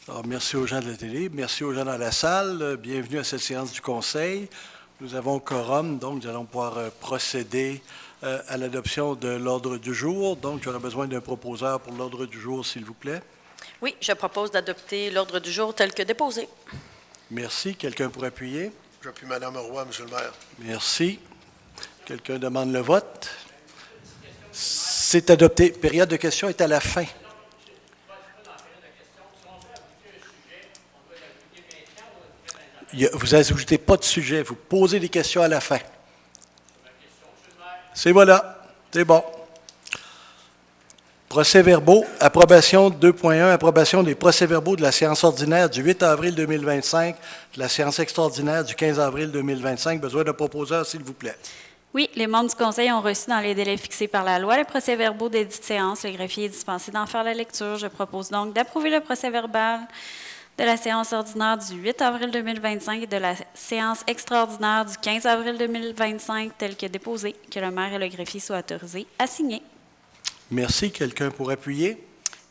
Alors, merci aux gens de la télé, merci aux gens dans la salle. Bienvenue à cette séance du Conseil. Nous avons quorum, donc nous allons pouvoir procéder à l'adoption de l'ordre du jour. Donc, j'aurais besoin d'un proposeur pour l'ordre du jour, s'il vous plaît. Oui, je propose d'adopter l'ordre du jour tel que déposé. Merci. Quelqu'un pour appuyer? J'appuie Mme Roy, M. le maire. Merci. Quelqu'un demande le vote? C'est adopté. Période de questions est à la fin. Vous n'ajoutez pas de sujet, vous posez des questions à la fin. C'est voilà, c'est bon. Procès-verbaux, approbation 2.1, approbation des procès-verbaux de la séance ordinaire du 8 avril 2025, de la séance extraordinaire du 15 avril 2025. Besoin d'un proposeur, s'il vous plaît. Oui, les membres du Conseil ont reçu dans les délais fixés par la loi les procès-verbaux des dites séances. Le greffier est dispensé d'en faire la lecture. Je propose donc d'approuver le procès-verbal de la séance ordinaire du 8 avril 2025 et de la séance extraordinaire du 15 avril 2025 tel que déposé, que le maire et le greffier soient autorisés à signer. Merci. Quelqu'un pour appuyer?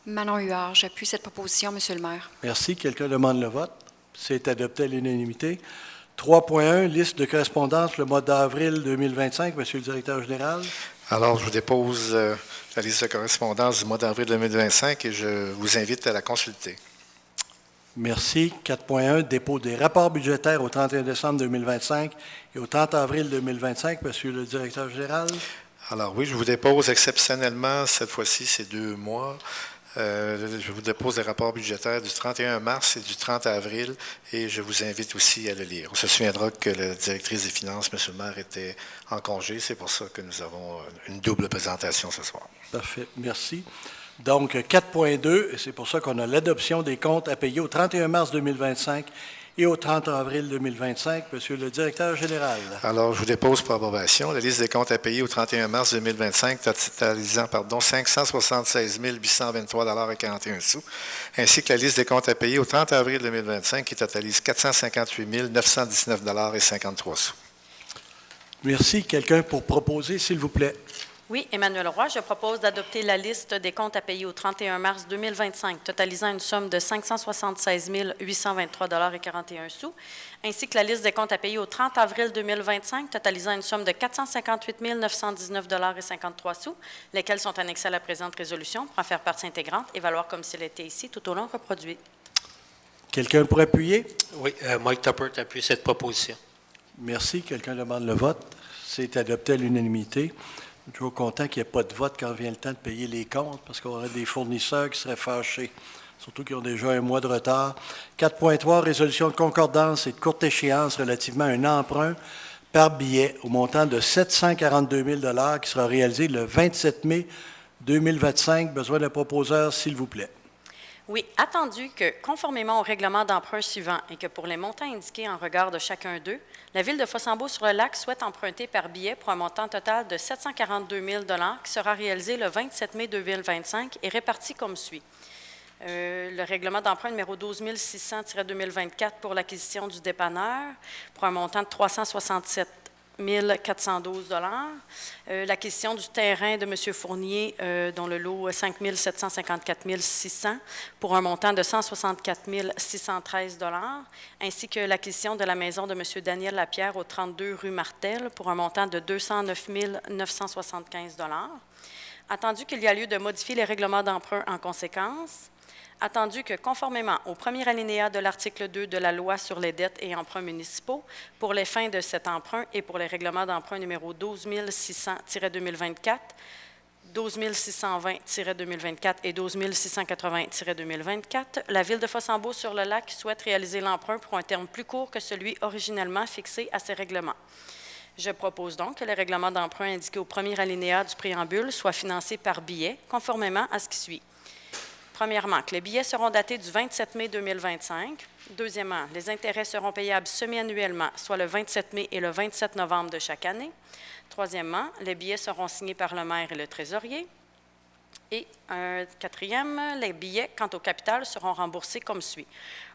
Manon Huard, j'appuie cette proposition, Monsieur le maire. Merci. Quelqu'un demande le vote? C'est adopté à l'unanimité. 3.1, liste de correspondance le mois d'avril 2025. Monsieur le directeur général. Alors, je vous dépose la liste de correspondance du mois d'avril 2025 et je vous invite à la consulter. Merci. 4.1, dépôt des rapports budgétaires au 31 décembre 2025 et au 30 avril 2025. Monsieur le directeur général. Alors oui, je vous dépose exceptionnellement, cette fois-ci, ces 2 mois. Je vous dépose les rapports budgétaires du 31 mars et du 30 avril et je vous invite aussi à le lire. On se souviendra que la directrice des finances, M. le maire, était en congé. C'est pour ça que nous avons une double présentation ce soir. Parfait. Merci. Donc, 4.2, et c'est pour ça qu'on a l'adoption des comptes à payer au 31 mars 2025 et au 30 avril 2025. Monsieur le directeur général. Alors, je vous dépose pour approbation la liste des comptes à payer au 31 mars 2025, totalisant 576 823,41 $, ainsi que la liste des comptes à payer au 30 avril 2025, qui totalise 458 919,53 $. Merci. Quelqu'un pour proposer, s'il vous plaît? Oui, Emmanuel Roy, je propose d'adopter la liste des comptes à payer au 31 mars 2025, totalisant une somme de 576 823,41 $, ainsi que la liste des comptes à payer au 30 avril 2025, totalisant une somme de 458 919,53 $, lesquels sont annexés à la présente résolution pour en faire partie intégrante et valoir comme s'il était ici tout au long reproduit. Quelqu'un pour appuyer? Oui, Mike Tuppert appuie cette proposition. Merci. Quelqu'un demande le vote. C'est adopté à l'unanimité. Je suis toujours content qu'il n'y ait pas de vote quand vient le temps de payer les comptes, parce qu'on aurait des fournisseurs qui seraient fâchés, surtout qui ont déjà un mois de retard. 4.3, résolution de concordance et de courte échéance relativement à un emprunt par billet au montant de 742 000 $ qui sera réalisé le 27 mai 2025. Besoin d'un proposeur, s'il vous plaît. Oui, attendu que, conformément au règlement d'emprunt suivant et que pour les montants indiqués en regard de chacun d'eux, la Ville de Fossambeau-sur-le-Lac souhaite emprunter par billet pour un montant total de 742 000 $ qui sera réalisé le 27 mai 2025 et réparti comme suit. Le règlement d'emprunt numéro 12 600-2024 pour l'acquisition du dépanneur pour un montant de 367 412 $. L'acquisition du terrain de M. Fournier, dont le lot 5 754 600 pour un montant de 164 613 $, ainsi que l'acquisition de la maison de M. Daniel Lapierre au 32 rue Martel pour un montant de 209 975 $. Attendu qu'il y a lieu de modifier les règlements d'emprunt en conséquence, attendu que, conformément au premier alinéa de l'article 2 de la Loi sur les dettes et emprunts municipaux, pour les fins de cet emprunt et pour les règlements d'emprunt numéro 12 600-2024, 12 620-2024 et 12 680-2024, la Ville de Fossambeau-sur-le-Lac souhaite réaliser l'emprunt pour un terme plus court que celui originellement fixé à ces règlements. Je propose donc que les règlements d'emprunt indiqués au premier alinéa du préambule soient financés par billet, conformément à ce qui suit. Premièrement, que les billets seront datés du 27 mai 2025. Deuxièmement, les intérêts seront payables semi-annuellement, soit le 27 mai et le 27 novembre de chaque année. Troisièmement, les billets seront signés par le maire et le trésorier. Et quatrième, les billets, quant au capital, seront remboursés comme suit.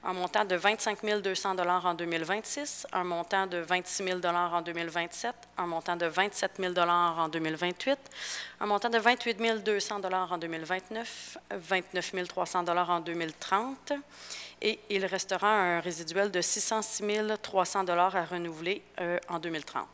Un montant de 25 200 $ en 2026, un montant de 26 000 $ en 2027, un montant de 27 000 $ en 2028, un montant de 28 200 $ en 2029, 29 300 $ en 2030, et il restera un résiduel de 606 300 $ à renouveler en 2030.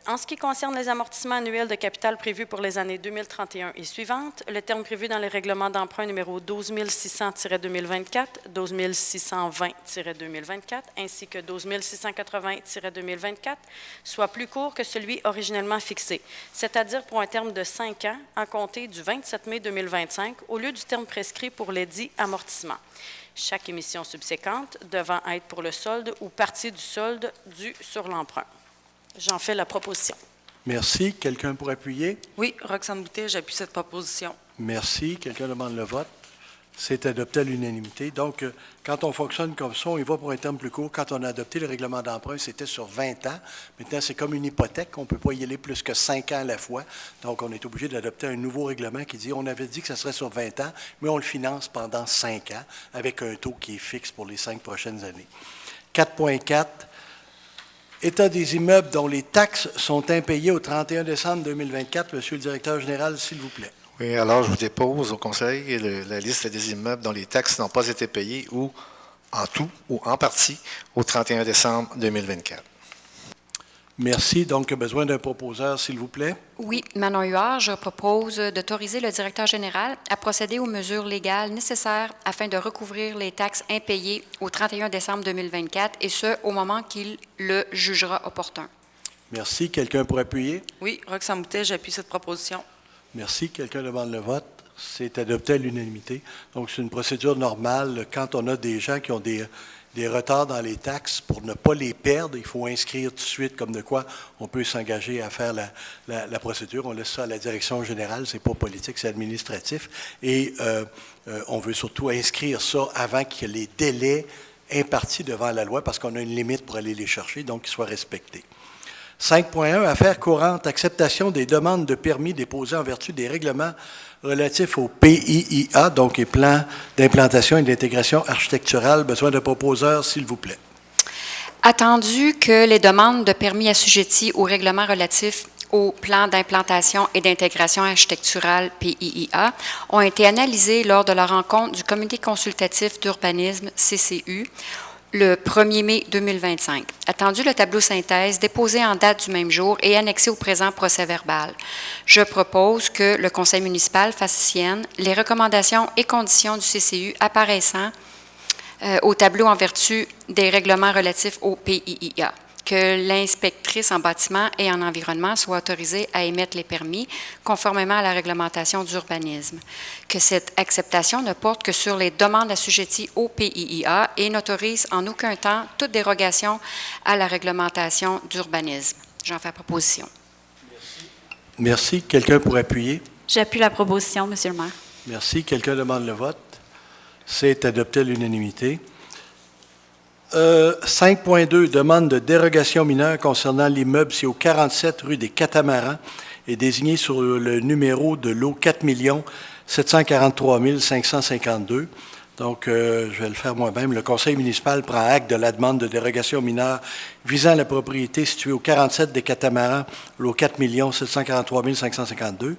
En ce qui concerne les amortissements annuels de capital prévus pour les années 2031 et suivantes, le terme prévu dans les règlements d'emprunt numéro 12 600-2024, 12 620-2024 ainsi que 12 680-2024 soit plus court que celui originellement fixé, c'est-à-dire pour un terme de 5 ans à compter du 27 mai 2025 au lieu du terme prescrit pour les dits amortissements. Chaque émission subséquente devant être pour le solde ou partie du solde dû sur l'emprunt. J'en fais la proposition. Merci. Quelqu'un pour appuyer? Oui, Roxane Boutet, j'appuie cette proposition. Merci. Quelqu'un demande le vote? C'est adopté à l'unanimité. Donc, quand on fonctionne comme ça, on y va pour un terme plus court. Quand on a adopté le règlement d'emprunt, c'était sur 20 ans. Maintenant, c'est comme une hypothèque. On ne peut pas y aller plus que 5 ans à la fois. Donc, on est obligé d'adopter un nouveau règlement qui dit, on avait dit que ça serait sur 20 ans, mais on le finance pendant 5 ans avec un taux qui est fixe pour les 5 prochaines années. 4.4. État des immeubles dont les taxes sont impayées au 31 décembre 2024. Monsieur le directeur général, s'il vous plaît. Oui, alors je vous dépose au Conseil la liste des immeubles dont les taxes n'ont pas été payées ou en tout ou en partie au 31 décembre 2024. Merci. Donc, besoin d'un proposeur, s'il vous plaît. Oui, Manon Huard, je propose d'autoriser le directeur général à procéder aux mesures légales nécessaires afin de recouvrir les taxes impayées au 31 décembre 2024, et ce, au moment qu'il le jugera opportun. Merci. Quelqu'un pour appuyer? Oui, Roxane Boutet, j'appuie cette proposition. Merci. Quelqu'un demande le vote? C'est adopté à l'unanimité. Donc, c'est une procédure normale. Quand on a des gens qui ont des retards dans les taxes, pour ne pas les perdre, il faut inscrire tout de suite comme de quoi on peut s'engager à faire la procédure. On laisse ça à la direction générale, c'est pas politique, c'est administratif. Et on veut surtout inscrire ça avant que les délais impartis devant la loi, parce qu'on a une limite pour aller les chercher, donc qu'ils soient respectés. 5.1, affaires courantes, acceptation des demandes de permis déposées en vertu des règlements relatifs au PIIA, donc les plans d'implantation et d'intégration architecturale. Besoin de proposeurs, s'il vous plaît. Attendu que les demandes de permis assujetties au règlement relatif au plan d'implantation et d'intégration architecturale PIIA ont été analysées lors de la rencontre du Comité consultatif d'urbanisme CCU le 1er mai 2025. Attendu le tableau synthèse déposé en date du même jour et annexé au présent procès-verbal, je propose que le Conseil municipal fasse sienne les recommandations et conditions du CCU apparaissant au tableau en vertu des règlements relatifs au PIIA, que l'inspectrice en bâtiment et en environnement soit autorisée à émettre les permis conformément à la réglementation d'urbanisme, que cette acceptation ne porte que sur les demandes assujetties au PIIA et n'autorise en aucun temps toute dérogation à la réglementation d'urbanisme. J'en fais proposition. Merci. Quelqu'un pour appuyer? J'appuie la proposition, Monsieur le maire. Merci. Quelqu'un demande le vote? C'est adopté à l'unanimité. 5.2, demande de dérogation mineure concernant l'immeuble situé au 47 rue des Catamarans est désigné sur le numéro de lot 4 743 552. Donc, je vais le faire moi-même. Le conseil municipal prend acte de la demande de dérogation mineure visant la propriété située au 47 des Catamarans, lot 4 743 552.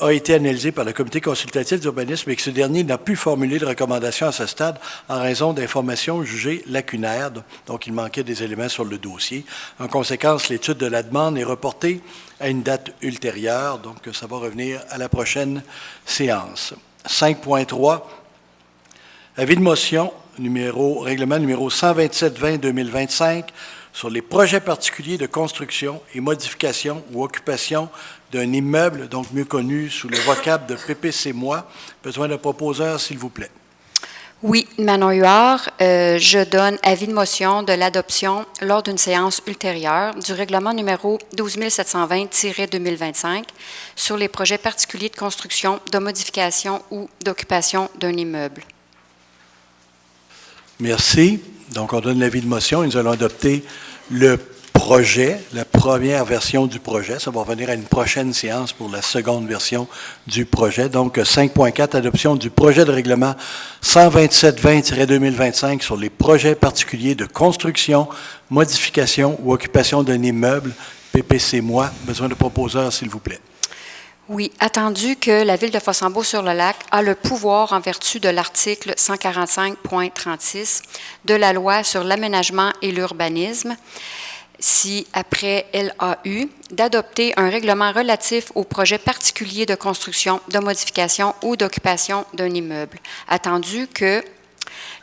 A été analysé par le comité consultatif d'urbanisme et que ce dernier n'a pu formuler de recommandation à ce stade en raison d'informations jugées lacunaires. Donc, il manquait des éléments sur le dossier. En conséquence, l'étude de la demande est reportée à une date ultérieure. Donc, ça va revenir à la prochaine séance. 5.3, avis de motion, règlement numéro 127-20-2025 sur les projets particuliers de construction et modification ou occupation d'un immeuble, donc mieux connu sous le vocable de PPC-moi. Besoin d'un proposeur, s'il vous plaît. Oui, Manon Huard, je donne avis de motion de l'adoption lors d'une séance ultérieure du règlement numéro 12 720-2025 sur les projets particuliers de construction, de modification ou d'occupation d'un immeuble. Merci. Donc, on donne l'avis de motion et nous allons adopter le projet, la première version du projet. Ça va revenir à une prochaine séance pour la seconde version du projet. Donc, 5.4, adoption du projet de règlement 12720-2025 sur les projets particuliers de construction, modification ou occupation d'un immeuble. PPC-moi. Besoin de proposeurs, s'il vous plaît. Oui, attendu que la Ville de Fossambeau-sur-le-Lac a le pouvoir en vertu de l'article 145.36 de la Loi sur l'aménagement et l'urbanisme, si après LAU, d'adopter un règlement relatif aux projets particuliers de construction, de modification ou d'occupation d'un immeuble. Attendu que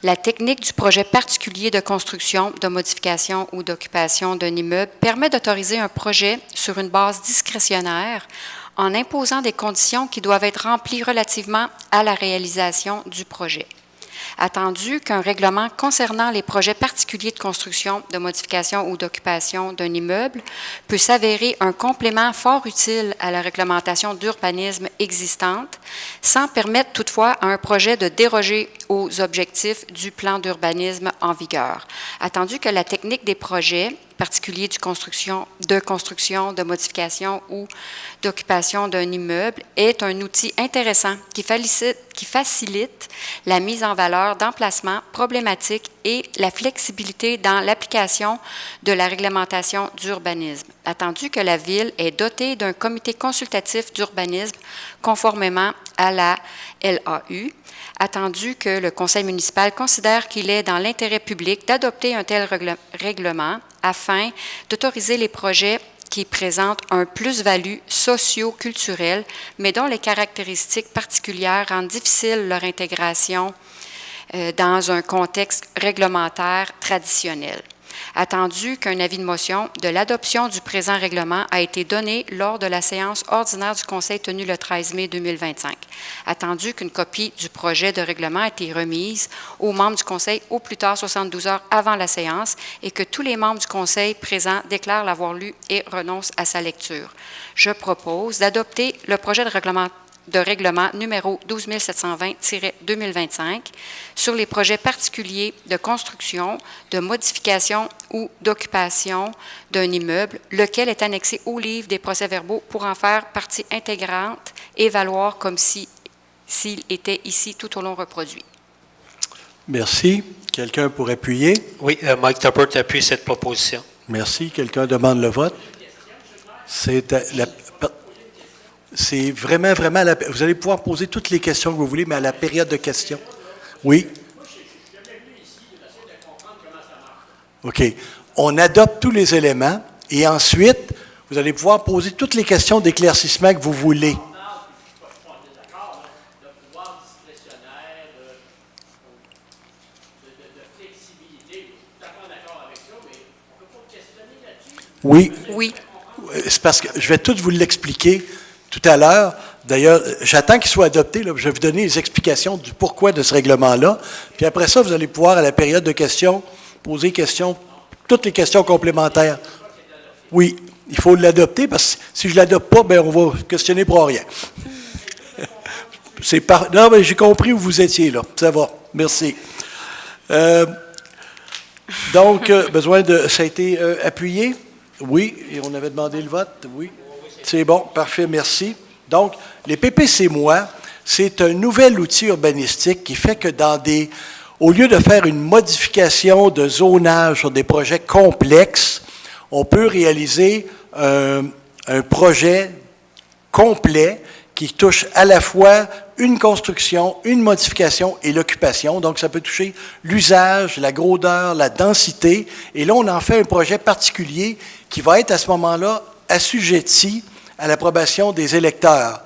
la technique du projet particulier de construction, de modification ou d'occupation d'un immeuble permet d'autoriser un projet sur une base discrétionnaire en imposant des conditions qui doivent être remplies relativement à la réalisation du projet. Attendu qu'un règlement concernant les projets particuliers de construction, de modification ou d'occupation d'un immeuble peut s'avérer un complément fort utile à la réglementation d'urbanisme existante, sans permettre toutefois à un projet de déroger aux objectifs du plan d'urbanisme en vigueur. Attendu que la technique des projets particuliers de construction, de modification ou d'occupation d'un immeuble est un outil intéressant qui facilite la mise en valeur d'emplacements problématiques et la flexibilité dans l'application de la réglementation d'urbanisme. Attendu que la Ville est dotée d'un comité consultatif d'urbanisme conformément à la LAU, attendu que le Conseil municipal considère qu'il est dans l'intérêt public d'adopter un tel règlement afin d'autoriser les projets qui présentent un plus-value socio-culturel, mais dont les caractéristiques particulières rendent difficile leur intégration dans un contexte réglementaire traditionnel. Attendu qu'un avis de motion de l'adoption du présent règlement a été donné lors de la séance ordinaire du Conseil tenue le 13 mai 2025. Attendu qu'une copie du projet de règlement a été remise aux membres du Conseil au plus tard 72 heures avant la séance et que tous les membres du Conseil présents déclarent l'avoir lu et renoncent à sa lecture. Je propose d'adopter le projet de règlement numéro 12720-2025 sur les projets particuliers de construction, de modification ou d'occupation d'un immeuble, lequel est annexé au livre des procès-verbaux pour en faire partie intégrante et valoir comme s'il était ici tout au long reproduit. Merci. Quelqu'un pour appuyer? Oui, Mike Tuppert appuie cette proposition. Merci. Quelqu'un demande le vote? C'est vraiment, vous allez pouvoir poser toutes les questions que vous voulez, mais à la période de questions. Oui? OK. On adopte tous les éléments et ensuite, vous allez pouvoir poser toutes les questions d'éclaircissement que vous voulez. Oui. Oui. C'est parce que je vais tout vous l'expliquer tout à l'heure. D'ailleurs, j'attends qu'il soit adopté. Là, je vais vous donner les explications du pourquoi de ce règlement-là. Puis après ça, vous allez pouvoir, à la période de questions, poser toutes les questions complémentaires. Oui, il faut l'adopter parce que si je ne l'adopte pas, bien, on va questionner pour rien. Non, mais j'ai compris où vous étiez, là. Ça va. Merci. Donc, ça a été appuyé? Oui, et on avait demandé le vote? Oui. C'est bon, parfait, merci. Donc, les PPC-moi, c'est un nouvel outil urbanistique qui fait que au lieu de faire une modification de zonage sur des projets complexes, on peut réaliser un projet complet qui touche à la fois une construction, une modification et l'occupation. Donc, ça peut toucher l'usage, la grandeur, la densité. Et là, on en fait un projet particulier qui va être à ce moment-là assujetti à l'approbation des électeurs.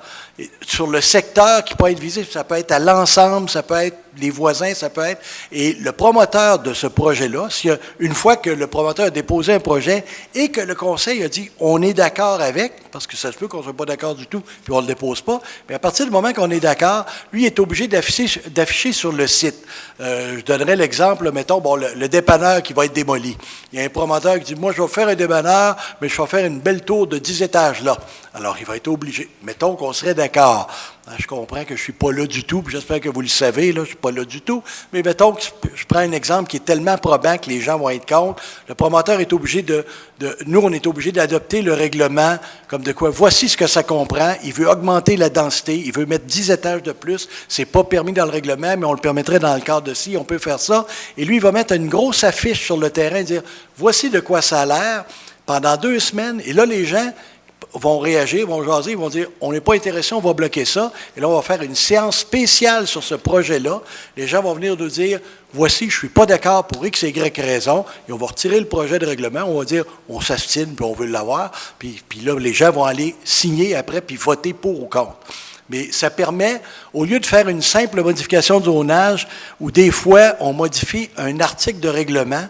Sur le secteur qui peut être visé, ça peut être à l'ensemble, ça peut être les voisins, ça peut être... Et le promoteur de ce projet-là, une fois que le promoteur a déposé un projet et que le conseil a dit « on est d'accord avec », parce que ça se peut qu'on ne soit pas d'accord du tout, puis on ne le dépose pas, mais à partir du moment qu'on est d'accord, lui est obligé d'afficher sur le site. Je donnerai l'exemple, mettons, le dépanneur qui va être démoli. Il y a un promoteur qui dit « moi, je vais faire un dépanneur, mais je vais faire une belle tour de 10 étages là ». Alors, il va être obligé. Mettons qu'on serait d'accord. Je comprends que je ne suis pas là du tout, puis j'espère que vous le savez, là, je ne suis pas là du tout. Mais mettons que je prends un exemple qui est tellement probant que les gens vont être contre. Le promoteur est obligé nous, on est obligé d'adopter le règlement comme de quoi, voici ce que ça comprend. Il veut augmenter la densité, il veut mettre 10 étages de plus. Ce n'est pas permis dans le règlement, mais on le permettrait dans le cadre de ci, on peut faire ça. Et lui, il va mettre une grosse affiche sur le terrain et dire, voici de quoi ça a l'air pendant 2 semaines. Et là, les gens vont réagir, vont jaser, ils vont dire « on n'est pas intéressé, on va bloquer ça ». Et là, on va faire une séance spéciale sur ce projet-là. Les gens vont venir nous dire « voici, je ne suis pas d'accord pour X et Y raison ». Et on va retirer le projet de règlement, on va dire « on s'astine, puis on veut l'avoir ». Puis là, les gens vont aller signer après, puis voter pour ou contre. Mais ça permet, au lieu de faire une simple modification de zonage, où des fois, on modifie un article de règlement,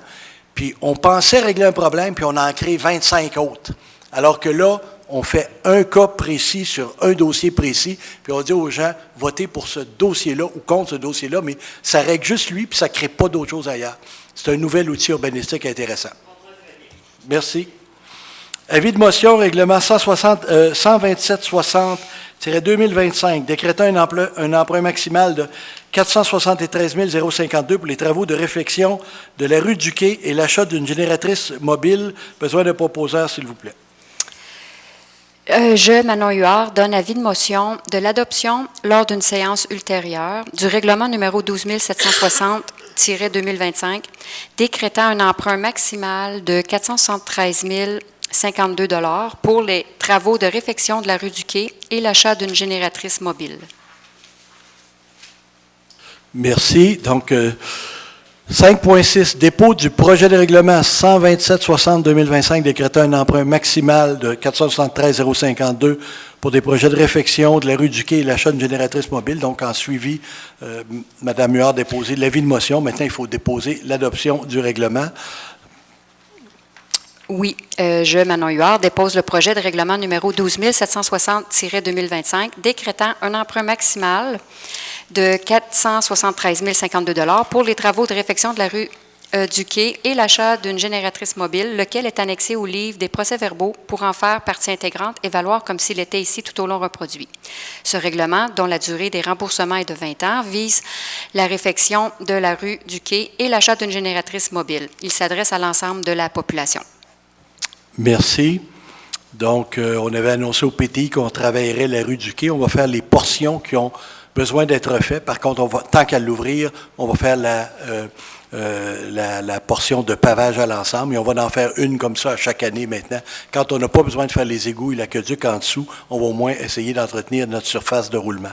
puis on pensait régler un problème, puis on en crée 25 autres. Alors que là, on fait un cas précis sur un dossier précis, puis on dit aux gens, votez pour ce dossier-là ou contre ce dossier-là, mais ça règle juste lui, puis ça ne crée pas d'autres choses ailleurs. C'est un nouvel outil urbanistique intéressant. Merci. Avis de motion, règlement 12760-2025, décrétant un emprunt maximal de 473 052 pour les travaux de réfection de la rue du Quai et l'achat d'une génératrice mobile. Besoin de proposeur, s'il vous plaît. Je, Manon Huard, donne avis de motion de l'adoption lors d'une séance ultérieure du règlement numéro 12760-2025, décrétant un emprunt maximal de 473 052 pour les travaux de réfection de la rue du Quai et l'achat d'une génératrice mobile. Merci. Donc, 5.6, dépôt du projet de règlement 12760-2025 décrétant un emprunt maximal de 473 052 pour des projets de réfection de la rue du Quai et l'achat d'une génératrice mobile. Donc, en suivi, Mme Huard a déposé l'avis de motion. Maintenant, il faut déposer l'adoption du règlement. Oui, je, Manon Huard, dépose le projet de règlement numéro 12760-2025 décrétant un emprunt maximal de 473 052 pour les travaux de réfection de la rue du Quai et l'achat d'une génératrice mobile, lequel est annexé au livre des procès-verbaux pour en faire partie intégrante et valoir comme s'il était ici tout au long reproduit. Ce règlement, dont la durée des remboursements est de 20 ans, vise la réfection de la rue du Quai et l'achat d'une génératrice mobile. Il s'adresse à l'ensemble de la population. Merci. Donc, on avait annoncé au PTI qu'on travaillerait la rue du Quai. On va faire les portions qui ont besoin d'être faites. Par contre, tant qu'à l'ouvrir, on va faire la portion de pavage à l'ensemble et on va en faire une comme ça à chaque année maintenant. Quand on n'a pas besoin de faire les égouts et l'aqueduc en dessous, on va au moins essayer d'entretenir notre surface de roulement.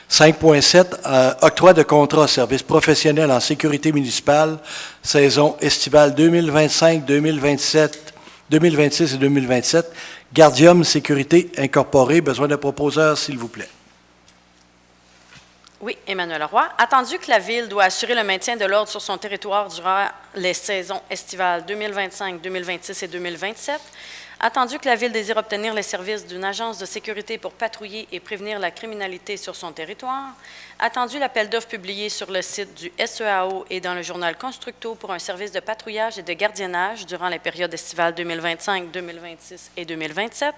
5.7, octroi de contrat service professionnel en sécurité municipale, saison estivale 2025-2026 et 2027. Gardium Sécurité Incorporée. Besoin de proposeur, s'il vous plaît. Oui, Emmanuel Roy. Attendu que la Ville doit assurer le maintien de l'ordre sur son territoire durant les saisons estivales 2025, 2026 et 2027, attendu que la Ville désire obtenir les services d'une agence de sécurité pour patrouiller et prévenir la criminalité sur son territoire, attendu l'appel d'offres publié sur le site du SEAO et dans le journal Constructo pour un service de patrouillage et de gardiennage durant les périodes estivales 2025, 2026 et 2027,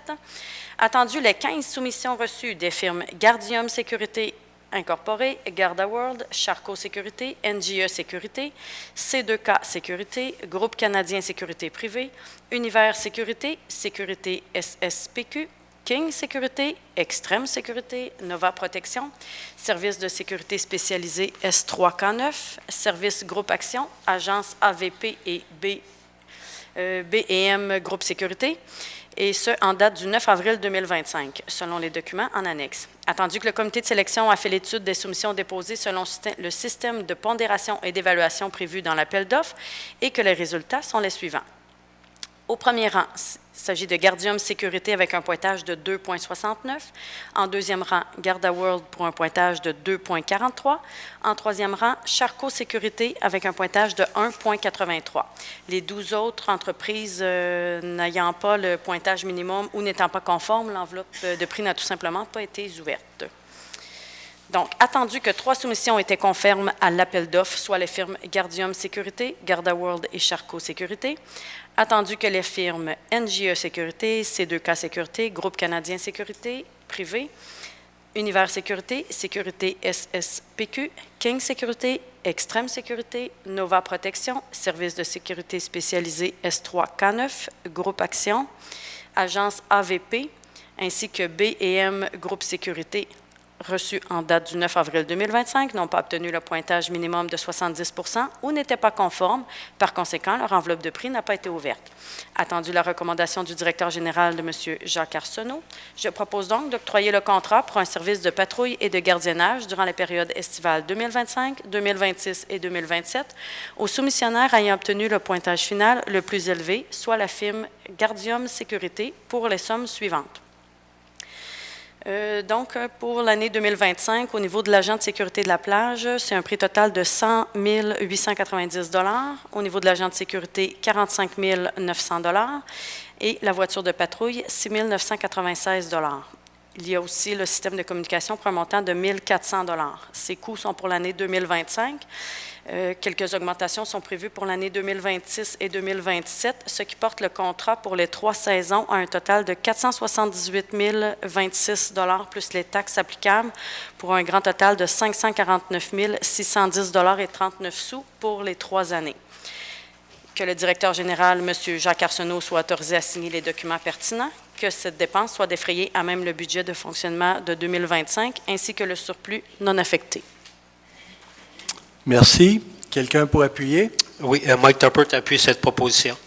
attendu les 15 soumissions reçues des firmes Gardium Sécurité Incorporé, Garda World, Charcot Sécurité, NGE Sécurité, C2K Sécurité, Groupe canadien Sécurité privée, Univers Sécurité, Sécurité SSPQ, King Sécurité, Extrême Sécurité, Nova Protection, Service de sécurité spécialisé S3K9, Service Groupe Action, Agence AVP et B&M Groupe Sécurité, et ce, en date du 9 avril 2025, selon les documents en annexe. Attendu que le comité de sélection a fait l'étude des soumissions déposées selon le système de pondération et d'évaluation prévu dans l'appel d'offres et que les résultats sont les suivants. Au premier rang, il s'agit de Gardium Sécurité avec un pointage de 2,69. En deuxième rang, Garda World pour un pointage de 2,43. En troisième rang, Charcot Sécurité avec un pointage de 1,83. Les 12 autres entreprises n'ayant pas le pointage minimum ou n'étant pas conformes, l'enveloppe de prix n'a tout simplement pas été ouverte. Donc, attendu que 3 soumissions étaient conformes à l'appel d'offres, soit les firmes Gardium Sécurité, Garda World et Charcot Sécurité, attendu que les firmes NGE Sécurité, C2K Sécurité, Groupe canadien Sécurité privé, Univers Sécurité, Sécurité SSPQ, King Sécurité, Extrême Sécurité, Nova Protection, Service de sécurité spécialisé S3K9, Groupe Action, Agence AVP, ainsi que B&M Groupe Sécurité, reçus en date du 9 avril 2025, n'ont pas obtenu le pointage minimum de 70 % ou n'étaient pas conformes. Par conséquent, leur enveloppe de prix n'a pas été ouverte. Attendu la recommandation du directeur général de M. Jacques Arsenault, je propose donc d'octroyer le contrat pour un service de patrouille et de gardiennage durant la période estivale 2025, 2026 et 2027 aux soumissionnaires ayant obtenu le pointage final le plus élevé, soit la firme Gardium Sécurité, pour les sommes suivantes. Donc, pour l'année 2025, au niveau de l'agent de sécurité de la plage, c'est un prix total de 100 890 $. Au niveau de l'agent de sécurité, 45 900 $. Et la voiture de patrouille, 6 996 $. Il y a aussi le système de communication pour un montant de 1 400 $. Ces coûts sont pour l'année 2025. Quelques augmentations sont prévues pour l'année 2026 et 2027, ce qui porte le contrat pour les 3 saisons à un total de 478 026 $ plus les taxes applicables, pour un grand total de 549 610 $ et 39 sous pour les 3 années. Que le directeur général, M. Jacques Arsenault, soit autorisé à signer les documents pertinents, que cette dépense soit défrayée à même le budget de fonctionnement de 2025, ainsi que le surplus non affecté. Merci. Quelqu'un pour appuyer? Oui, Mike Tuppert appuie cette proposition.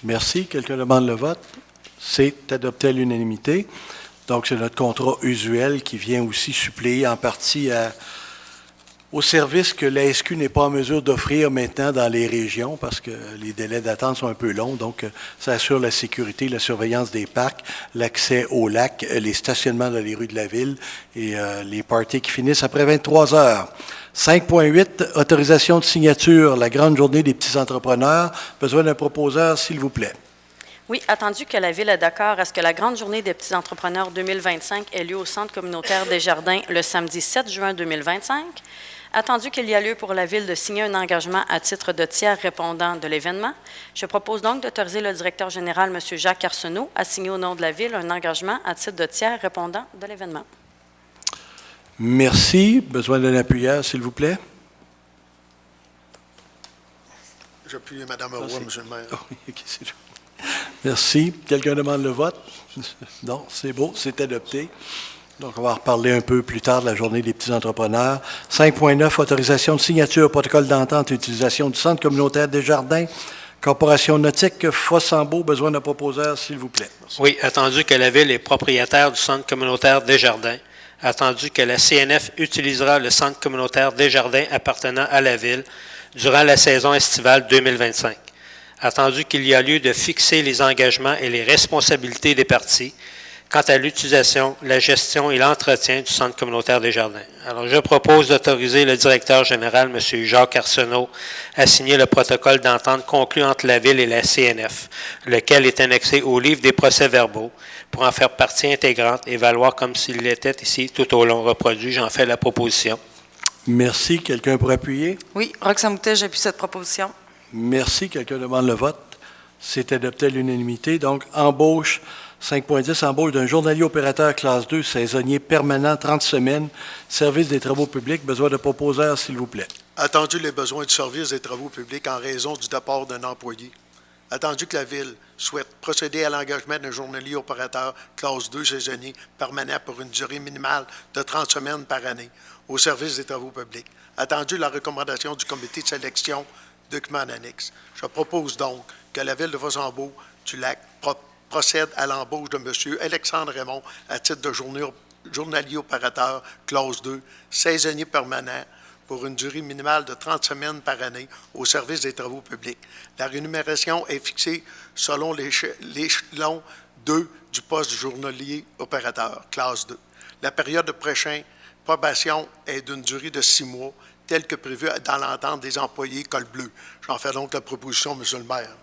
Merci. Quelqu'un demande le vote? C'est adopté à l'unanimité. Donc, c'est notre contrat usuel qui vient aussi suppléer en partie aux services que la SQ n'est pas en mesure d'offrir maintenant dans les régions parce que les délais d'attente sont un peu longs. Donc, ça assure la sécurité, la surveillance des parcs, l'accès aux lacs, les stationnements dans les rues de la ville et les parties qui finissent après 23 heures. 5.8, autorisation de signature, la grande journée des petits entrepreneurs. Besoin d'un proposeur, s'il vous plaît. Oui, attendu que la Ville est d'accord à ce que la grande journée des petits entrepreneurs 2025 ait lieu au Centre communautaire des Jardins le samedi 7 juin 2025, attendu qu'il y a lieu pour la Ville de signer un engagement à titre de tiers répondant de l'événement, je propose donc d'autoriser le directeur général, M. Jacques Arsenault, à signer au nom de la Ville un engagement à titre de tiers répondant de l'événement. Merci. Besoin d'un appuyeur, s'il vous plaît. J'appuie Mme Roy, M. le maire. Oh, okay, merci. Quelqu'un demande le vote? Non, c'est beau, c'est adopté. Donc, on va en reparler un peu plus tard de la journée des petits entrepreneurs. 5.9, autorisation de signature, protocole d'entente et utilisation du Centre communautaire des Jardins. Corporation nautique Fossambeau, besoin d'un proposeur, s'il vous plaît. Merci. Oui, attendu que la Ville est propriétaire du Centre communautaire des Jardins, attendu que la CNF utilisera le Centre communautaire des Jardins appartenant à la Ville durant la saison estivale 2025, attendu qu'il y a lieu de fixer les engagements et les responsabilités des parties quant à l'utilisation, la gestion et l'entretien du Centre communautaire des Jardins. Alors, je propose d'autoriser le directeur général, M. Jacques Arsenault, à signer le protocole d'entente conclu entre la Ville et la CNF, lequel est annexé au livre des procès-verbaux pour en faire partie intégrante et valoir comme s'il l'était ici tout au long reproduit. J'en fais la proposition. Merci. Quelqu'un pour appuyer? Oui, Roxane Boutet, j'appuie cette proposition. Merci. Quelqu'un demande le vote? C'est adopté à l'unanimité. Donc, embauche 5.10, embauche d'un journalier opérateur classe 2, saisonnier permanent, 30 semaines, service des travaux publics. Besoin de proposeur, s'il vous plaît. Attendu les besoins du service des travaux publics en raison du départ d'un employé. Attendu que la Ville souhaite procéder à l'engagement d'un journalier opérateur classe 2 saisonnier permanent pour une durée minimale de 30 semaines par année au service des travaux publics. Attendu la recommandation du comité de sélection, document annexe. Je propose donc que la Ville de Fossambeau du Lac procède à l'embauche de M. Alexandre Raymond à titre de journalier opérateur classe 2, saisonnier permanent, pour une durée minimale de 30 semaines par année au service des travaux publics. La rémunération est fixée selon l'échelon 2 du poste de journalier opérateur, classe 2. La période de prochaine probation est d'une durée de 6 mois, telle que prévue dans l'entente des employés col bleu. J'en fais donc la proposition, M. le maire.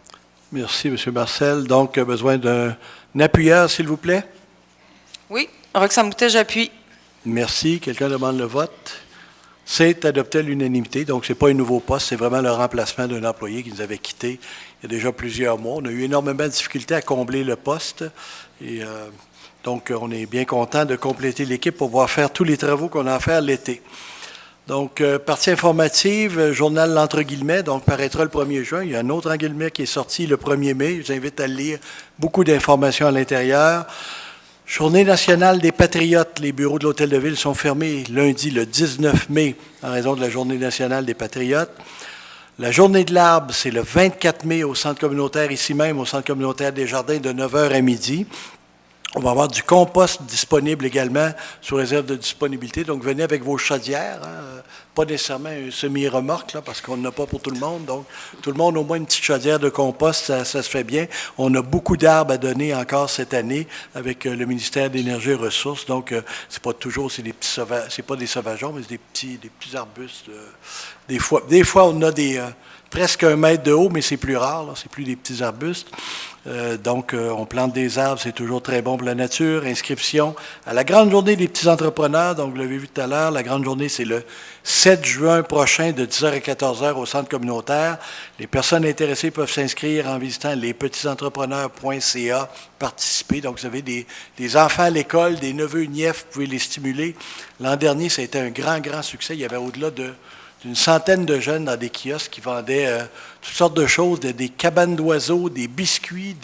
Merci, M. Marcel. Donc, besoin d'un appuyeur, s'il vous plaît. Oui, Roxane Boutet, j'appuie. Merci. Quelqu'un demande le vote? C'est adopté à l'unanimité, donc ce n'est pas un nouveau poste, c'est vraiment le remplacement d'un employé qui nous avait quitté il y a déjà plusieurs mois. On a eu énormément de difficultés à combler le poste et donc on est bien content de compléter l'équipe pour pouvoir faire tous les travaux qu'on a à faire l'été. Donc, partie informative, journal l'entre guillemets, donc paraîtra le 1er juin. Il y a un autre en guillemets qui est sorti le 1er mai. Je vous invite à le lire. Beaucoup d'informations à l'intérieur. Journée nationale des Patriotes. Les bureaux de l'Hôtel de Ville sont fermés lundi, le 19 mai, en raison de la Journée nationale des Patriotes. La Journée de l'Arbre, c'est le 24 mai au centre communautaire, ici même, au centre communautaire des Jardins, de 9h à midi. On va avoir du compost disponible également sous réserve de disponibilité. Donc, venez avec vos chaudières, hein, pas nécessairement un semi-remorque, là, parce qu'on n'en a pas pour tout le monde. Donc, tout le monde au moins une petite chaudière de compost, ça se fait bien. On a beaucoup d'arbres à donner encore cette année avec le ministère de l'Énergie et des Ressources. Donc, c'est pas toujours, c'est des petits c'est pas des sauvageons, mais c'est des petits arbustes. Des fois, on a des presque 1 mètre de haut, mais c'est plus rare, là, c'est plus des petits arbustes. Donc, on plante des arbres, c'est toujours très bon pour la nature. Inscription à la grande journée des petits entrepreneurs. Donc, vous l'avez vu tout à l'heure, la grande journée, c'est le 7 juin prochain de 10h à 14h au centre communautaire. Les personnes intéressées peuvent s'inscrire en visitant lespetitsentrepreneurs.ca, participer. Donc, vous avez des enfants à l'école, des neveux, nièces, vous pouvez les stimuler. L'an dernier, ça a été un grand, grand succès. Il y avait au-delà d'une centaine de jeunes dans des kiosques qui vendaient toutes sortes de choses, des cabanes d'oiseaux, des biscuits,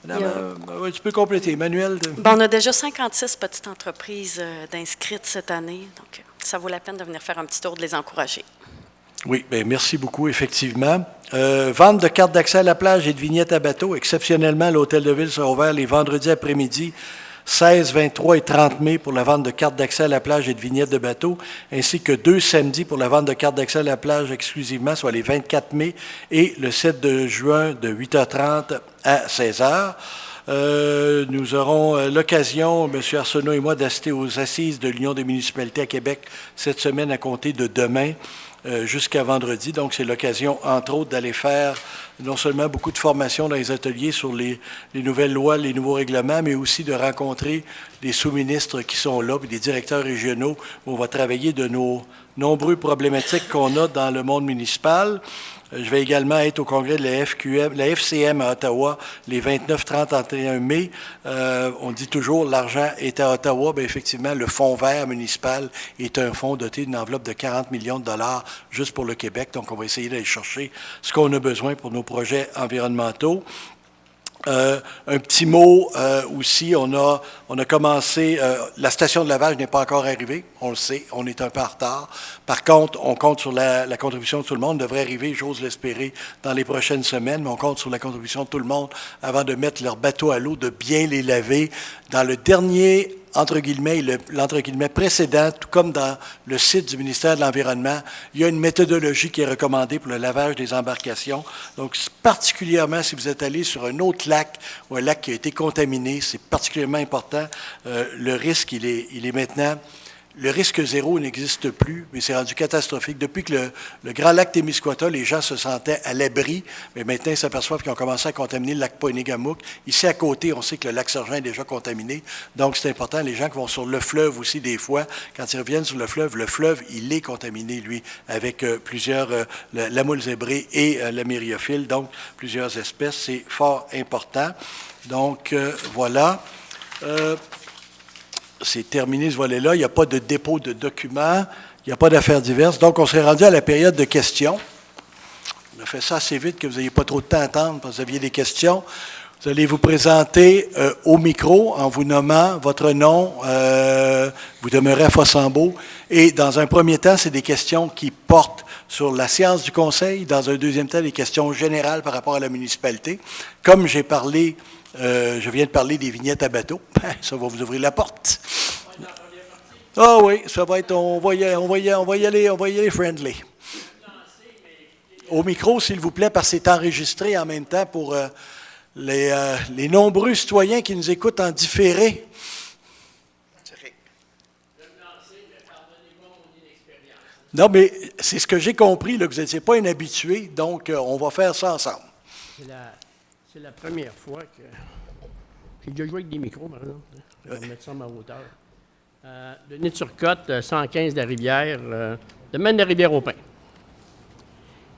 oui, tu peux compléter, Emmanuel. On a déjà 56 petites entreprises d'inscrites cette année, donc ça vaut la peine de venir faire un petit tour, de les encourager. Oui, bien, merci beaucoup, effectivement. Vente de cartes d'accès à la plage et de vignettes à bateau. Exceptionnellement, l'Hôtel de Ville sera ouvert les vendredis après-midi, 16, 23 et 30 mai pour la vente de cartes d'accès à la plage et de vignettes de bateau, ainsi que 2 samedis pour la vente de cartes d'accès à la plage exclusivement, soit les 24 mai et le 7 de juin de 8h30 à 16h. Nous aurons l'occasion, M. Arsenault et moi, d'assister aux assises de l'Union des municipalités à Québec cette semaine à compter de demain jusqu'à vendredi. Donc, c'est l'occasion, entre autres, d'aller faire non seulement beaucoup de formations dans les ateliers sur les nouvelles lois, les nouveaux règlements, mais aussi de rencontrer des sous-ministres qui sont là, puis des directeurs régionaux, où on va travailler de nos nombreuses problématiques qu'on a dans le monde municipal. Je vais également être au congrès de la FCM à Ottawa les 29, 30, 31 mai. On dit toujours l'argent est à Ottawa. Bien, effectivement, le fonds vert municipal est un fonds doté d'une enveloppe de 40 millions de dollars juste pour le Québec. Donc, on va essayer d'aller chercher ce qu'on a besoin pour nos projets environnementaux. Un petit mot aussi, on a commencé, la station de lavage n'est pas encore arrivée, on le sait, on est un peu en retard. Par contre, on compte sur la contribution de tout le monde, devrait arriver, j'ose l'espérer, dans les prochaines semaines, mais on compte sur la contribution de tout le monde avant de mettre leurs bateaux à l'eau, de bien les laver. Dans le dernier entre guillemets, l'entre guillemets précédent, tout comme dans le site du ministère de l'Environnement, il y a une méthodologie qui est recommandée pour le lavage des embarcations. Donc, particulièrement si vous êtes allé sur un autre lac ou un lac qui a été contaminé, c'est particulièrement important. Le risque, il est maintenant... Le risque zéro n'existe plus, mais c'est rendu catastrophique. Depuis que le grand lac Témiscouata, les gens se sentaient à l'abri, mais maintenant ils s'aperçoivent qu'ils ont commencé à contaminer le lac Poinégamouk. Ici à côté, on sait que le lac Sergent est déjà contaminé, donc c'est important. Les gens qui vont sur le fleuve aussi, des fois, quand ils reviennent sur le fleuve, il est contaminé, lui, avec plusieurs, la moule zébrée et la myriophile, donc plusieurs espèces. C'est fort important. Donc, voilà. C'est terminé ce volet-là. Il n'y a pas de dépôt de documents. Il n'y a pas d'affaires diverses. Donc, on serait rendu à la période de questions. On a fait ça assez vite que vous n'ayez pas trop de temps à attendre parce que vous aviez des questions. Vous allez vous présenter au micro en vous nommant votre nom. Vous demeurez à Fossambeau. Et dans un premier temps, c'est des questions qui portent sur la séance du Conseil. Dans un deuxième temps, des questions générales par rapport à la municipalité. Comme j'ai parlé... je viens de parler des vignettes à bateau. Ça va vous ouvrir la porte. Ah oui, ça va être, on va y aller friendly. Au micro, s'il vous plaît, parce que c'est enregistré en même temps pour les nombreux citoyens qui nous écoutent en différé. Non, mais c'est ce que j'ai compris, là, que vous n'étiez pas inhabitué, donc on va faire ça ensemble. C'est la première fois que... J'ai déjà joué avec des micros, par exemple. Je vais mettre ça à ma hauteur. Denis Turcotte, 115 de la Rivière, domaine de la Rivière-au-Pin.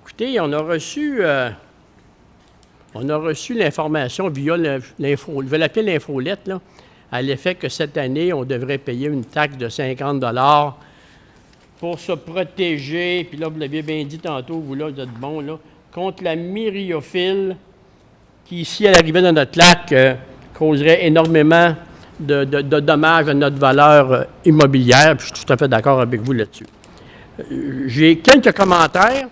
Écoutez, on a reçu l'information via l'info, je vais l'appeler l'infolette, là, à l'effet que cette année, on devrait payer une taxe de 50 $ pour se protéger, puis là, vous l'aviez bien dit tantôt, vous là, vous êtes bon, là, contre la myriophylle qui, ici, à l'arrivée de notre lac, causerait énormément de dommages à notre valeur immobilière, puis je suis tout à fait d'accord avec vous là-dessus. J'ai quelques commentaires,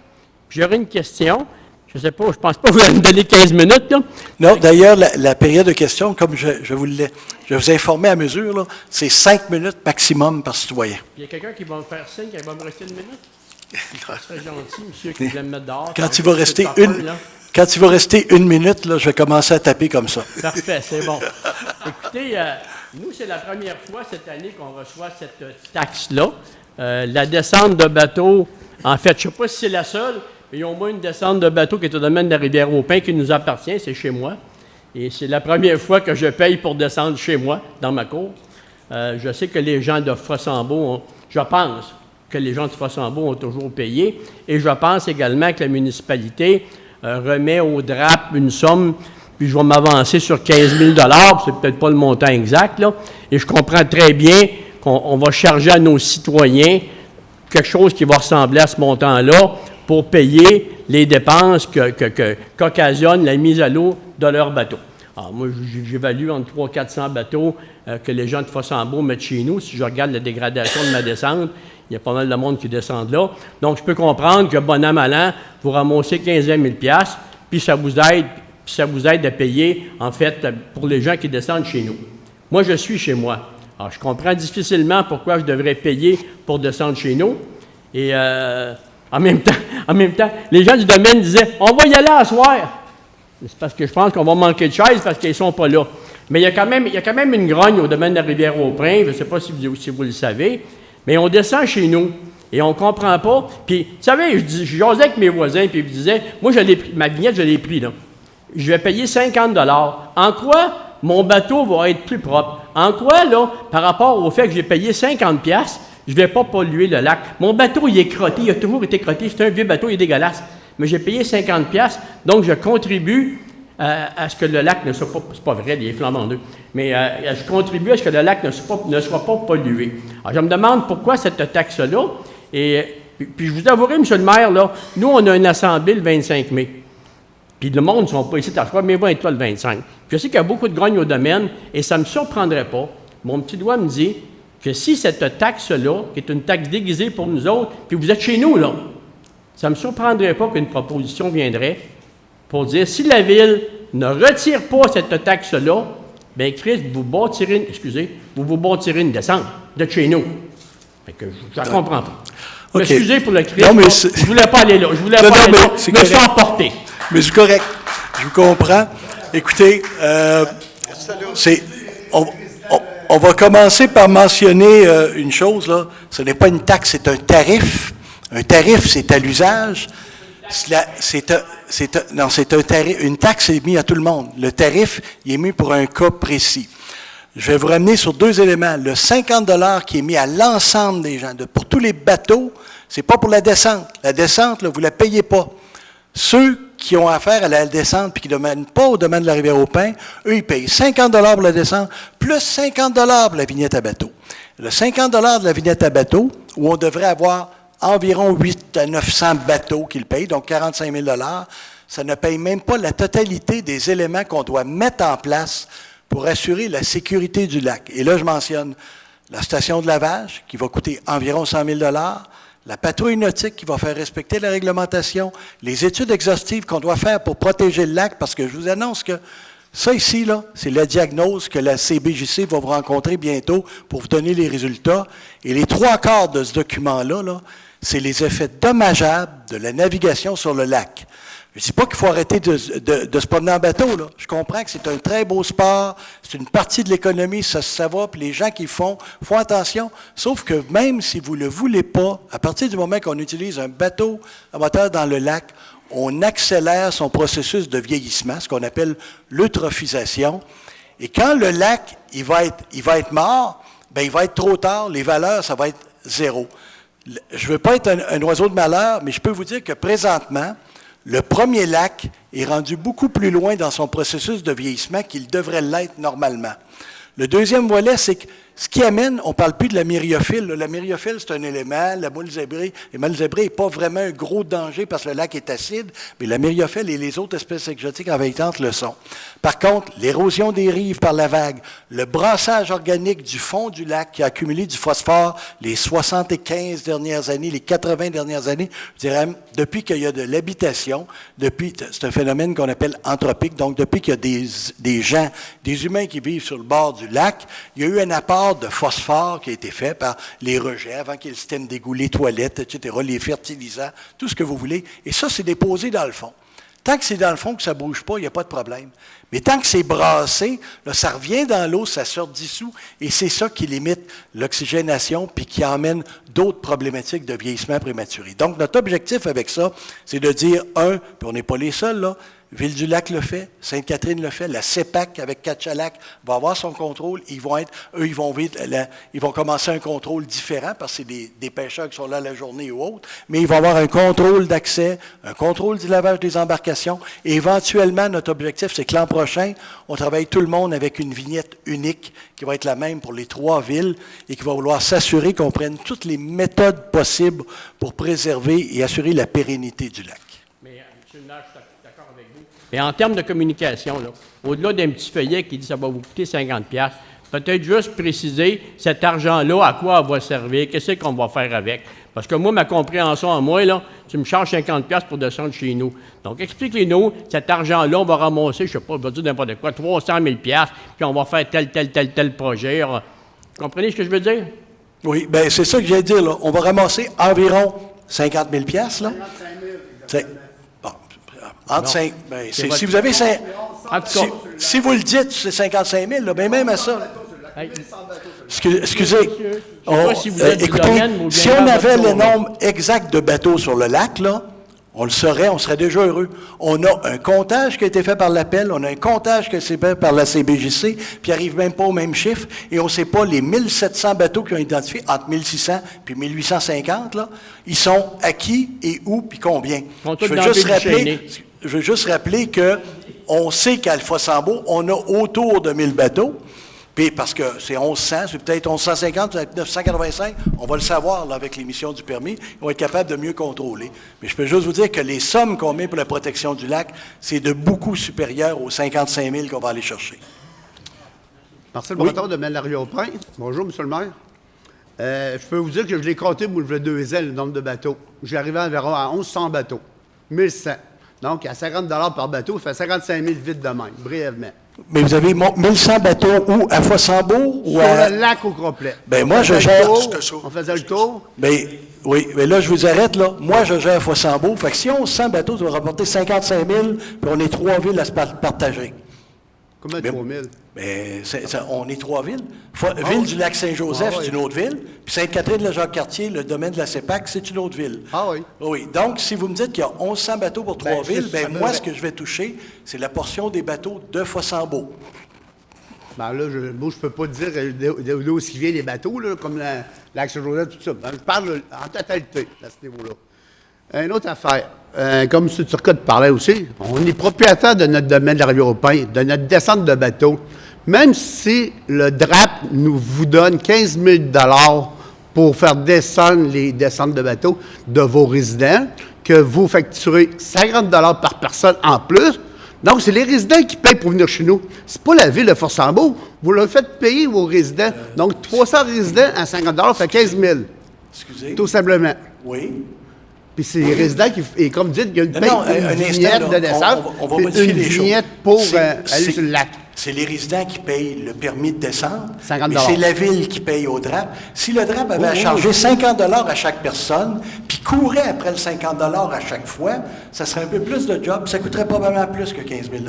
puis j'aurais une question. Je ne sais pas, je ne pense pas que vous allez me donner 15 minutes, là. Non, d'ailleurs, la période de questions, comme je vous informer à mesure, là, c'est 5 minutes maximum par citoyen. Il y a quelqu'un qui va me faire signe, qu'il va me rester une minute? Ça serait gentil, monsieur, qui voulait me mettre dehors. Quand il va rester une minute, là, je vais commencer à taper comme ça. Parfait, c'est bon. Écoutez, nous, c'est la première fois cette année qu'on reçoit cette taxe-là. La descente de bateaux, en fait, je ne sais pas si c'est la seule, mais il y a au moins une descente de bateau qui est au domaine de la Rivière-au-Pin qui nous appartient, c'est chez moi. Et c'est la première fois que je paye pour descendre chez moi, dans ma cour. Je sais que les gens de Fossambeau, je pense que les gens de Fossambeau ont toujours payé. Et je pense également que la municipalité remet au DRAP une somme, puis je vais m'avancer sur 15 000 $, c'est peut-être pas le montant exact, là. Et je comprends très bien qu'on va charger à nos citoyens quelque chose qui va ressembler à ce montant-là pour payer les dépenses qu'occasionne la mise à l'eau de leurs bateaux. Alors, moi, j'évalue entre 300-400 bateaux que les gens de Fossambeau mettent chez nous. Si je regarde la dégradation de ma descente, il y a pas mal de monde qui descend là. Donc, je peux comprendre que, bon an, mal an, vous ramassez 15 000 $, puis ça vous aide à payer, en fait, pour les gens qui descendent chez nous. Moi, je suis chez moi. Alors, je comprends difficilement pourquoi je devrais payer pour descendre chez nous. Et en même temps, les gens du domaine disaient « On va y aller à soir ». C'est parce que je pense qu'on va manquer de chaises parce qu'ils ne sont pas là. Mais il y a quand même une grogne au domaine de la Rivière-au-Pin, je ne sais pas si vous le savez, mais on descend chez nous et on ne comprend pas. Puis, vous savez, je jasais avec mes voisins, puis ils me disaient « Moi, ma vignette, je l'ai pris, là. Je vais payer 50 $. En quoi mon bateau va être plus propre? En quoi, là, par rapport au fait que j'ai payé 50 $, je ne vais pas polluer le lac? Mon bateau, il est crotté, il a toujours été crotté. C'est un vieux bateau, il est dégueulasse. Mais j'ai payé 50 $, donc je contribue à ce que le lac ne soit pas... C'est pas vrai, il est flambant deux. Mais je contribue à ce que le lac ne soit pas pollué. Alors, je me demande pourquoi cette taxe-là. Et puis, je vous avouerai, M. le maire, là, nous, on a une assemblée le 25 mai. Puis le monde ne sont pas ici à soir, mais ils vont être là le 25. Je sais qu'il y a beaucoup de grognes au domaine, et ça ne me surprendrait pas. Mon petit doigt me dit que si cette taxe-là, qui est une taxe déguisée pour nous autres, puis vous êtes chez nous, là, ça ne me surprendrait pas qu'une proposition viendrait pour dire si la Ville ne retire pas cette taxe-là, bien, Christ, vous vous bâtirez une descente de chez nous. Fait que je ne comprends pas. Okay. Excusez pour le cri. Je ne voulais pas aller là. Je voulais pas aller là. Je me suis emporté. Mais c'est correct. Je vous comprends. Écoutez, on va commencer par mentionner une chose, là. Ce n'est pas une taxe, c'est un tarif. Un tarif, c'est à l'usage. C'est un tarif. Une taxe est mise à tout le monde. Le tarif, il est mis pour un cas précis. Je vais vous ramener sur deux éléments. Le 50 $ qui est mis à l'ensemble des gens, pour tous les bateaux, c'est pas pour la descente. La descente, là, vous ne la payez pas. Ceux qui ont affaire à la descente et qui ne mènent pas au domaine de la Rivière-au-Pin, eux, ils payent 50 $ pour la descente, plus 50 $ pour la vignette à bateau. Le 50 $ de la vignette à bateau, où on devrait avoir environ 800 à 900 bateaux qui le payent, donc 45 000 $, ça ne paye même pas la totalité des éléments qu'on doit mettre en place pour assurer la sécurité du lac. Et là, je mentionne la station de lavage, qui va coûter environ 100 000 $, la patrouille nautique qui va faire respecter la réglementation, les études exhaustives qu'on doit faire pour protéger le lac, parce que je vous annonce que ça ici, là, c'est la diagnose que la CBJC va vous rencontrer bientôt pour vous donner les résultats. Et les 3/4 de ce document-là, là, c'est les effets dommageables de la navigation sur le lac. Je ne dis pas qu'il faut arrêter de se promener en bateau, là. Je comprends que c'est un très beau sport, c'est une partie de l'économie, ça va, puis les gens qui font attention. Sauf que même si vous ne le voulez pas, à partir du moment qu'on utilise un bateau à moteur dans le lac, on accélère son processus de vieillissement, ce qu'on appelle l'eutrophisation. Et quand le lac il va être mort, bien, il va être trop tard, les valeurs, ça va être zéro. Je ne veux pas être un oiseau de malheur, mais je peux vous dire que présentement, le premier lac est rendu beaucoup plus loin dans son processus de vieillissement qu'il devrait l'être normalement. Le deuxième volet, c'est que ce qui amène, on ne parle plus de la myriophile. La myriophile, c'est un élément. La moule zébrée, le moule zébré n'est pas vraiment un gros danger parce que le lac est acide, mais la myriophile et les autres espèces exotiques envahissantes le sont. Par contre, l'érosion des rives par la vague, le brassage organique du fond du lac qui a accumulé du phosphore les 75 dernières années, les 80 dernières années, je dirais, depuis qu'il y a de l'habitation, c'est un phénomène qu'on appelle anthropique, donc depuis qu'il y a des gens, des humains qui vivent sur le bord du lac, il y a eu un apport de phosphore qui a été fait par les rejets, avant qu'il y ait le système d'égout, les toilettes, etc., les fertilisants, tout ce que vous voulez. Et ça, c'est déposé dans le fond. Tant que c'est dans le fond, que ça ne bouge pas, il n'y a pas de problème. Mais tant que c'est brassé, là, ça revient dans l'eau, ça se dissout, et c'est ça qui limite l'oxygénation puis qui emmène d'autres problématiques de vieillissement prématuré. Donc, notre objectif avec ça, c'est de dire, puis on n'est pas les seuls, là, Ville-du-Lac le fait, Sainte-Catherine le fait, la CEPAC avec Katchalak va avoir son contrôle. Ils vont commencer un contrôle différent parce que c'est des pêcheurs qui sont là la journée ou autre, mais ils vont avoir un contrôle d'accès, un contrôle du lavage des embarcations. Et éventuellement, notre objectif, c'est que l'an prochain, on travaille tout le monde avec une vignette unique qui va être la même pour les 3 villes et qui va vouloir s'assurer qu'on prenne toutes les méthodes possibles pour préserver et assurer la pérennité du lac. Mais, M. Nage, je suis d'accord avec vous. Et en termes de communication, là, au-delà d'un petit feuillet qui dit que ça va vous coûter 50$, peut-être juste préciser cet argent-là, à quoi il va servir, qu'est-ce qu'on va faire avec. Parce que moi, ma compréhension à moi, là, tu me charges 50$ pour descendre chez nous. Donc, expliquez-nous, cet argent-là, on va ramasser, je ne sais pas, je vais dire n'importe quoi, 300 000$, puis on va faire tel projet. Vous comprenez ce que je veux dire? Oui, bien, c'est ça que j'ai dire, là. On va ramasser environ 50 000$, là. 55 000, entre 5, ben, si vous avez 5, si vous le dites, c'est 55 000, là, ben même à ça. Excusez, écoutez, si on avait le nombre exact de bateaux sur le lac, là, on le saurait, on serait déjà heureux. On a un comptage qui a été fait par l'appel, on a un comptage qui a été fait par la CBJC, puis il n'arrive même pas au même chiffre, et on ne sait pas les 1700 bateaux qui ont identifié, entre 1600 puis 1850, là, ils sont à qui et où, puis combien. Je veux juste rappeler qu'on sait qu'à Alpha-Sambo, on a autour de 1000 bateaux, puis parce que c'est 1100, c'est peut-être 1150, peut-être 985, on va le savoir là, avec l'émission du permis, ils vont être capables de mieux contrôler. Mais je peux juste vous dire que les sommes qu'on met pour la protection du lac, c'est de beaucoup supérieur aux 55 000 qu'on va aller chercher. Marcel Breton de Mel-Laurier-au-Pin. Bonjour, M. le maire. Je peux vous dire que je l'ai compté, vous le 2 ailes, le nombre de bateaux. J'ai arrivé environ à 1100 bateaux, 1100. Donc, à 50 $ par bateau, ça fait 55 000 vite de même, brièvement. Mais vous avez 1100 bateaux où? À Fossambeau? Sur le lac au complet. Bien, moi, je gère... On faisait le tour. Bien, oui, mais là, je vous arrête, là. Moi, je gère Fossambeau. Fait que si on 100 bateaux, ça va rapporter 55 000, puis on est 3 villes à se partager. Combien de 3 000? Bien, on est 3 villes. Ville du Lac-Saint-Joseph, c'est une autre ville. Puis Sainte-Catherine-le-Jacques-Cartier, le domaine de la CEPAC, c'est une autre ville. Ah oui? Oui. Donc, si vous me dites qu'il y a 1100 bateaux pour 3 villes, bien, moi, ce que je vais toucher, c'est la portion des bateaux de Fossambeau. Ben là, je ne peux pas dire d'où vient les bateaux, là, comme le Lac-Saint-Joseph, tout ça. Ben, je parle en totalité à ce niveau-là. Une autre affaire. Comme M. Turcotte parlait aussi, on est propriétaire de notre domaine de la Rivière-au-Pin, de notre descente de bateau. Même si le DRAP vous donne 15 000 $ pour faire descendre les descentes de bateau de vos résidents, que vous facturez 50 $ par personne en plus, donc c'est les résidents qui payent pour venir chez nous. C'est pas la ville de Fossambeau. Vous le faites payer vos résidents. Donc 300 résidents à 50 $ fait 15 000. Excusez. Tout simplement. Oui. Puis c'est les résidents qui, et comme dit, il y a une vignette de descente, on va modifier une les choses. vignette pour aller sur le lac. C'est les résidents qui payent le permis de descente, 50 mais c'est la ville qui paye au DRAP. Si le DRAP avait à charger 50 $ à chaque personne, puis courait après le 50 $ à chaque fois, ça serait un peu plus de job, ça coûterait probablement plus que 15 000 $.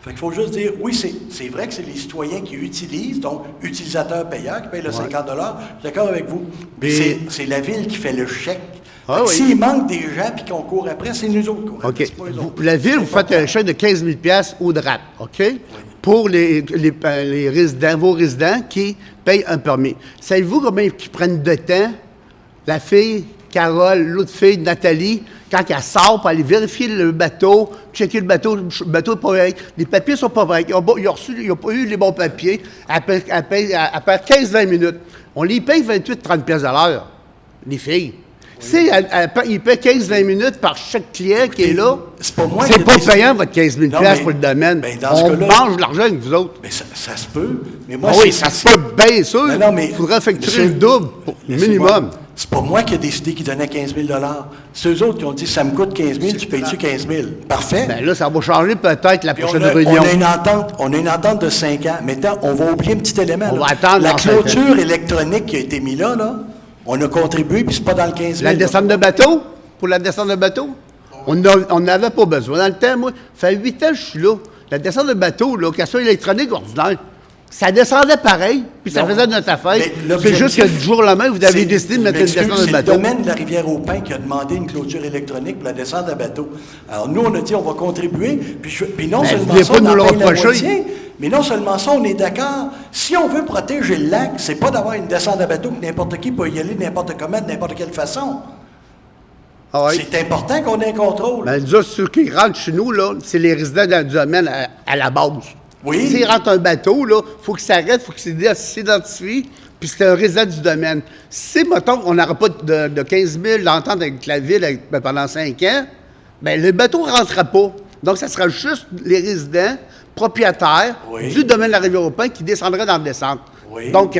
Fait qu'il faut juste dire, oui, c'est vrai que c'est les citoyens qui utilisent, donc utilisateurs-payeurs, qui payent le 50 $. Je suis d'accord avec vous. Mais c'est la ville qui fait le chèque. Ah oui. S'il manque des gens puis qu'on court après, c'est nous autres qui courons. OK. C'est pas eux autres. La ville, vous faites un chèque de 15 000 $ au DRAP, OK? Pour les résidents, vos résidents qui payent un permis. Savez-vous combien ils prennent de temps, la fille, Carole, l'autre fille, Nathalie, quand elle sort pour aller vérifier le bateau, checker le bateau n'est pas vrai, les papiers sont pas vrais, ils n'ont pas eu les bons papiers, elle perd 15-20 minutes. On les paye 28-30 $ à l'heure, les filles. Si ils paient 15-20 minutes par chaque client qui est là, c'est pas moi c'est qui pas décide. payant votre 15 000 Non, $ mais- pour le domaine. ben, dans ce On cas-là- mange de l'argent avec vous autres. Mais ça se peut. Mais moi, Ah oui, ça se peut bien sûr. Non, mais- Il faudrait facturer Monsieur- le double, Laissez-moi. minimum. C'est pas moi qui ai décidé qu'ils donnaient 15 000 C'est eux autres qui ont dit, ça me coûte 15 000, tu payes-tu 15 000? Parfait. Ben là, ça va changer peut-être la Puis prochaine on réunion. a une entente de 5 ans. Maintenant, on va oublier un petit élément. On là. va attendre La dans 5 ans. clôture électronique qui a été mise là, on a contribué, puis c'est pas dans le 15 000. La là. descente de bateau? Pour la descente de bateau? On n'avait pas besoin. Dans le temps, moi, ça fait 8 ans que je suis là. La descente de bateau, là, qu'elle soit électronique ou ordinaire, ça descendait pareil, puis ça Non. faisait notre affaire. Mais C'est l'objectif- juste que du jour au lendemain, vous avez C'est- décidé de mettre je une descente de m'excuse, bateau. C'est le domaine de la Rivière-au-Pin qui a demandé une clôture électronique pour la descente à bateau. Alors, nous, on a dit, on va contribuer, puis non Ben, seulement vous voulez ça, pas on nous en le paye la reprocher. moitié, mais non seulement ça, on est d'accord. Si on veut protéger le lac, c'est pas d'avoir une descente à bateau que n'importe qui peut y aller n'importe comment, de n'importe quelle façon. Ah oui. C'est important qu'on ait un contrôle. Ben, nous autres, ceux qui rentrent chez nous, là, c'est les résidents dans le domaine à la base. Oui. S'ils rentrent un bateau, là, il faut qu'ils s'arrêtent, il faut qu'ils s'identifient, puis c'est un résident du domaine. Si, mettons, on n'aura pas de 15 000 d'entente avec la ville pendant 5 ans, bien, le bateau ne rentrera pas. Donc, ça sera juste les résidents propriétaires Oui. du domaine de la Rivière-au-Pin qui descendraient dans la descente. Oui. Donc,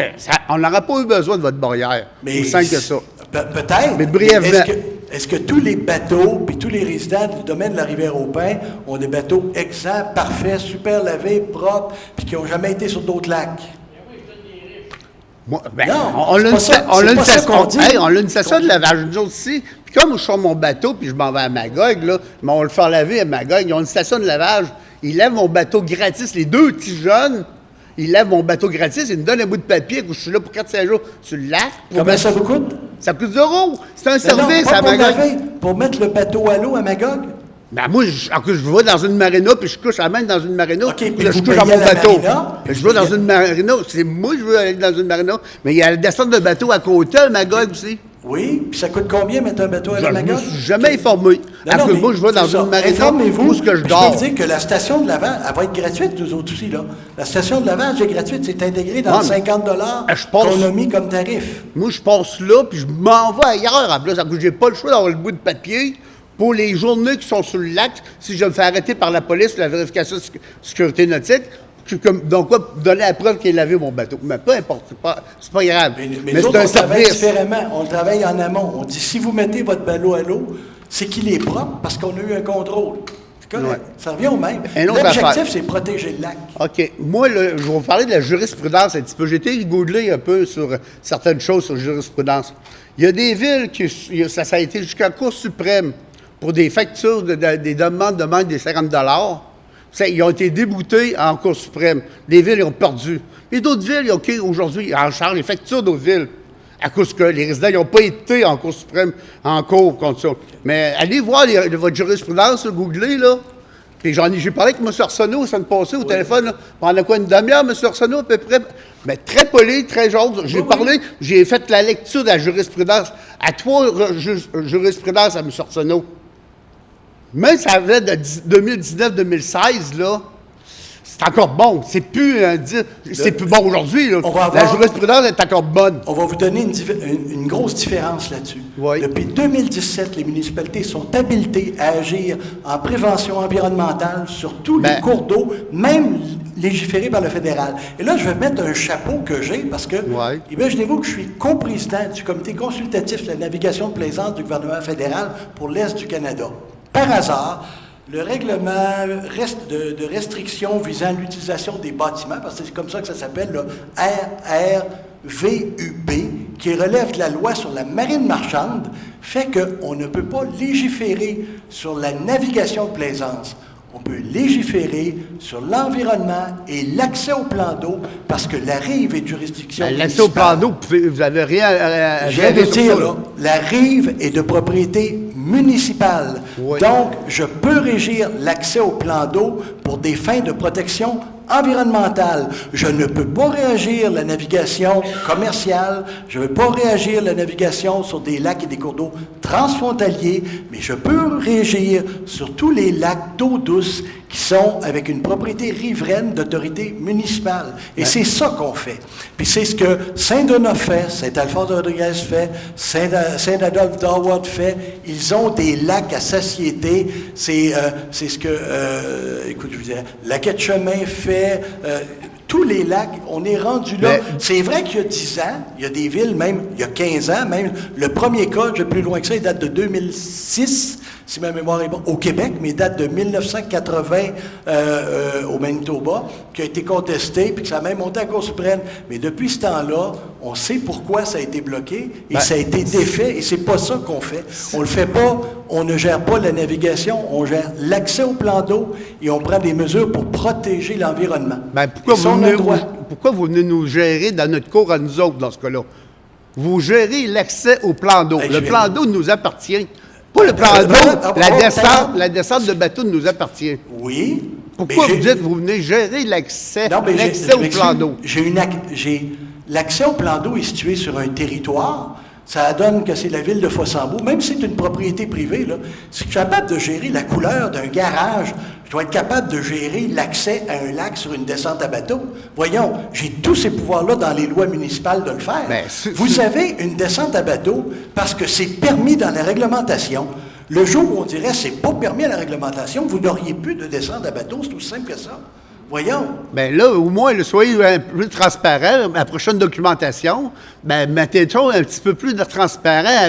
on n'aura pas eu besoin de votre barrière. Mais Aussi simple que ça. Peut-être. Mais brièvement. Est-ce que tous les bateaux puis tous les résidents du domaine de la Rivière-au-Pin ont des bateaux exempts, parfaits, super lavés, propres, puis qui n'ont jamais été sur d'autres lacs? Moi, ben, Non, on c'est a pas ça- c'est pas ça qu'on dit. on a une station de lavage, nous autres aussi. Puis comme je sors mon bateau, puis je m'en vais à Magog, là, mais on va le faire laver à Magog, ils ont une station de lavage. Ils lavent mon bateau gratis. Les deux petits jeunes, ils lavent mon bateau gratis. Ils me donnent un bout de papier que je suis là pour 4-5 jours sur le lac. pour Combien mettre- ça vous coûte? Ça coûte 0. C'est un Non, service pas à pour Magog. laver, pour mettre le bateau à l'eau à Magog? Ben moi, je vais dans une marina, puis je couche à même dans une marina. OK, puis puis là, je vous couche dans payez mon à la bateau. marina, Je vais dans une marina. C'est moi, je veux aller dans une marina. Mais il y a la descente de bateau à côté, à Magog aussi. Oui, puis ça coûte combien mettre un bateau à Je la ne me Magog? suis jamais informé. Non, Après, mais moi, je vais dans c'est ça. une marina Informez-vous. où ce que je Puis dors. Je peux vous dire que la station de lavage, elle va être gratuite, nous autres aussi, là. La station de lavage est gratuite, c'est intégré dans Ouais, le mais 50 je pense- qu'on a mis comme tarif. Moi, je passe là, puis je m'en vais ailleurs. En plus, j'ai pas le choix d'avoir le bout de papier pour les journées qui sont sur le lac. Si je me fais arrêter par la police, la vérification de sécurité nautique, donc, quoi, donner la preuve qu'il a lavé mon bateau. Mais peu importe, c'est pas grave. Mais Mais nous c'est autres, un on travaille service. différemment. On travaille en amont. On dit, si vous mettez votre ballot à l'eau, c'est qu'il est propre parce qu'on a eu un contrôle. C'est correct. Ouais. Ça revient au même. Une autre L'objectif, affaire. c'est protéger le lac. OK. Moi, je vais vous parler de la jurisprudence un petit peu. J'ai été googler un peu sur certaines choses sur la jurisprudence. Il y a des villes qui, ça a été jusqu'à la Cour suprême pour des factures, des demandes des 50 $. Ils ont été déboutés en Cour suprême. Les villes, ils ont perdu. Mais d'autres villes, OK, aujourd'hui, ils en chargent les factures d'autres villes. À cause que les résidents n'ont pas été en Cour suprême, en cours contre ça. Mais allez voir votre jurisprudence, là, googlez, là. Puis j'ai parlé avec M. Arsenault la semaine passée au téléphone, là, pendant quoi, une demi-heure, M. Arsenault, à peu près. Mais très poli, très jaune. J'ai parlé, j'ai fait la lecture de la jurisprudence à 3 jurisprudences à M. Arsenault. Même ça avait de 2019-2016, là, c'est encore bon. C'est plus bon aujourd'hui, là. On va La avoir- jurisprudence est encore bonne. On va vous donner une grosse différence là-dessus. Oui. Depuis 2017, les municipalités sont habilitées à agir en prévention environnementale sur tous les Ben- cours d'eau, même légiférés par le fédéral. Et là, je vais mettre un chapeau que j'ai parce que, Ouais. imaginez-vous que je suis coprésident du comité consultatif de la navigation de plaisance du gouvernement fédéral pour l'Est du Canada. Par hasard, le règlement de restriction visant l'utilisation des bâtiments, parce que c'est comme ça que ça s'appelle, le RRVUB, qui relève de la loi sur la marine marchande, fait qu'on ne peut pas légiférer sur la navigation de plaisance. on peut légiférer sur l'environnement et l'accès au plan d'eau parce que la rive est de juridiction municipale. L'accès au plan d'eau, vous n'avez rien à Je viens de dire, là, la rive est de propriété municipale. Oui. Donc, je peux régir l'accès au plan d'eau pour des fins de protection environnementale. Je ne peux pas réagir la navigation commerciale, je ne peux pas réagir la navigation sur des lacs et des cours d'eau transfrontaliers, mais je peux régir sur tous les lacs d'eau douce qui sont avec une propriété riveraine d'autorité municipale. Et c'est ça qu'on fait. Puis c'est ce que Saint-Donat fait, Saint-Alphonse-de-Rodriguez fait, Saint-Adolphe d'Howard fait. Ils ont des lacs à satiété. C'est ce que, écoute, je vous dirais, Lac-Etchemin fait. Tous les lacs, on est rendu là. C'est vrai qu'il y a 10 ans, il y a des villes, même il y a 15 ans, même le premier cas, je vais plus loin que ça, il date de 2006, si ma mémoire est bonne, au Québec, mais il date de 1980 au Manitoba, qui a été contesté, puis que ça a même monté à la Cour suprême. Mais depuis ce temps-là, on sait pourquoi ça a été bloqué, et ça a été défait, et c'est pas ça qu'on fait. On le fait pas, on ne gère pas la navigation, on gère l'accès au plan d'eau, et on prend des mesures pour protéger l'environnement. Pourquoi vous venez nous gérer dans notre cours à nous autres, dans ce cas-là? Vous gérez l'accès au plan d'eau. Le plan d'eau nous appartient. Pas le plan d'eau, la descente de bateau nous appartient. Oui. Pourquoi vous dites que vous venez gérer l'accès au plan d'eau? L'accès au plan d'eau est situé sur un territoire. Ça donne que c'est la ville de Fossambeau. Même si c'est une propriété privée, là, si je suis capable de gérer la couleur d'un garage, je dois être capable de gérer l'accès à un lac sur une descente à bateau. Voyons, j'ai tous ces pouvoirs-là dans les lois municipales de le faire. Vous avez une descente à bateau parce que c'est permis dans la réglementation. Le jour où on dirait que c'est pas permis à la réglementation, vous n'auriez plus de descente à bateau, c'est aussi simple que ça. Voyons. Bien là, au moins, soyez un peu plus transparent. La prochaine documentation, mettez-on un petit peu plus de transparent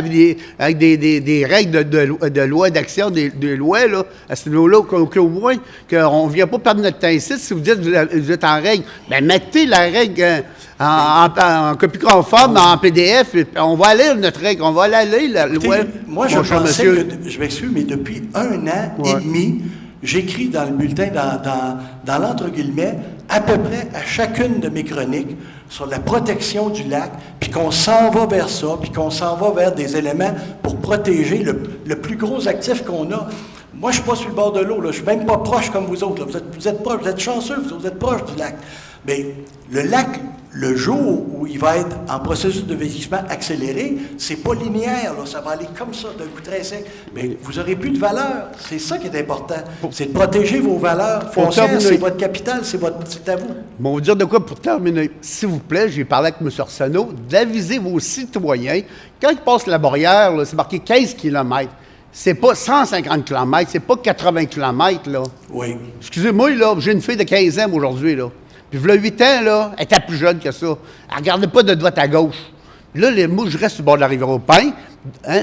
avec des règles de loi, d'action, des lois, là, à ce niveau-là, qu'au moins, qu'on ne vient pas perdre notre temps ici. Si vous dites que vous êtes en règle, mettez la règle en copie conforme, en PDF, et on va lire notre règle, on va la lire, la loi. Moi, je pensais que, je m'excuse, mais depuis 1 an et demi, j'écris dans le bulletin, dans l'entre guillemets, à peu près à chacune de mes chroniques sur la protection du lac, puis qu'on s'en va vers ça, puis qu'on s'en va vers des éléments pour protéger le plus gros actif qu'on a. Moi, je ne suis pas sur le bord de l'eau, là. Je ne suis même pas proche comme vous autres. Là. Vous êtes proche, vous êtes chanceux, vous êtes proche du lac. Mais le lac, le jour où il va être en processus de vieillissement accéléré, c'est pas linéaire, là, ça va aller comme ça, d'un coup très sec. Mais vous n'aurez plus de valeur. C'est ça qui est important. C'est de protéger vos valeurs foncières. C'est votre capital, c'est à vous. Bon, on va dire de quoi pour terminer. S'il vous plaît, j'ai parlé avec M. Arsenault, d'aviser vos citoyens. Quand ils passent la barrière, là, c'est marqué 15 km. C'est pas 150 km, c'est pas 80 km, là. Oui. Excusez-moi, là, j'ai une fille de 15 ans aujourd'hui, là. Puis, il y a 8 ans, là, elle était plus jeune que ça. Elle regardait pas de droite à gauche. Là, moi, je reste sur le bord de la rivière au Pin,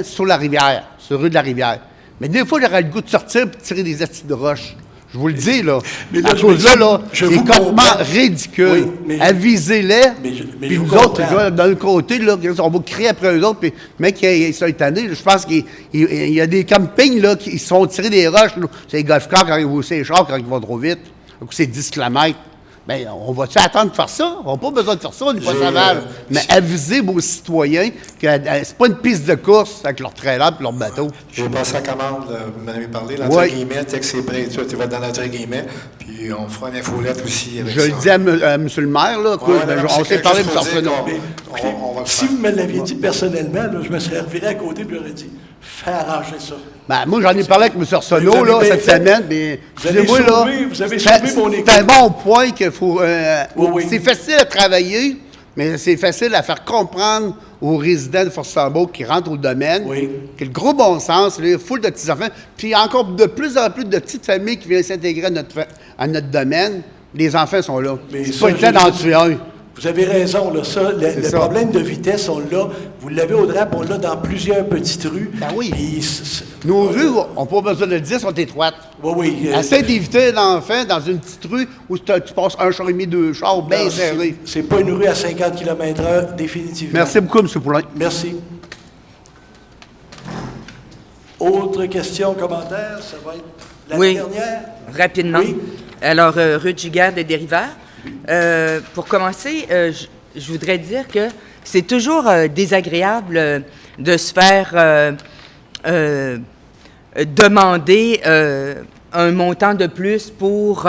sur la rivière, sur la rue de la Rivière. Mais des fois, j'aurais le goût de sortir et de tirer des astuces de roche. Je vous le dis, là. Mais là, à cause là, c'est complètement ridicule. Oui, avisez-les. Puis nous autres, d'un côté, là, on va crier après eux autres. Puis, le mec, il s'est étonné. Je pense qu'il y a des campings, là, qui se font tirer des roches. C'est les golf-cars ou c'est les chars quand ils vont trop vite. Donc, c'est 10 km. Bien, on va-tu attendre de faire ça? On n'a pas besoin de faire ça, on n'est pas sauvage. Mais avisez vos citoyens que c'est pas une piste de course avec leur trailer et leur bateau. J'ai passé la commande, vous m'en avez parlé, l'entre-guillemets, dès que c'est prêt, tu vas dans l'entre-guillemets, puis on fera une infolette aussi avec ça. Je le dis à M. le maire, là, on s'est parlé de ça. Si vous me l'aviez dit personnellement, là, je me serais reviré à côté et j'aurais dit, fais arranger ça. Ben, moi, j'en ai parlé avec M. Arsenault, là, cette semaine, mais excusez-moi, là, vous avez sauvé mon équipe. C'est un bon point qu'il faut... C'est facile à travailler, mais c'est facile à faire comprendre aux résidents de Fossambeau qui rentrent au domaine que le gros bon sens, là, foule de petits-enfants, puis encore de plus en plus de petites familles qui viennent s'intégrer à notre domaine, les enfants sont là. C'est pas le temps d'en tuer un. Vous avez raison, là, le problème de vitesse, on l'a, vous l'avez au drape, on l'a dans plusieurs petites rues. Ben oui. Nos rues, on n'a pas besoin de le dire, sont étroites. Oui. Essaye d'éviter l'enfant dans une petite rue où tu passes un char et demi, 2 chars bien serrés. C'est pas une rue à 50 km/h, définitivement. Merci beaucoup, M. Poulain. Merci. Autre question, commentaire, ça va être... L'année dernière? Rapidement. Oui. Alors, Ruth Giguère des Dériveurs. Pour commencer, je voudrais dire que c'est toujours désagréable de se faire demander un montant de plus pour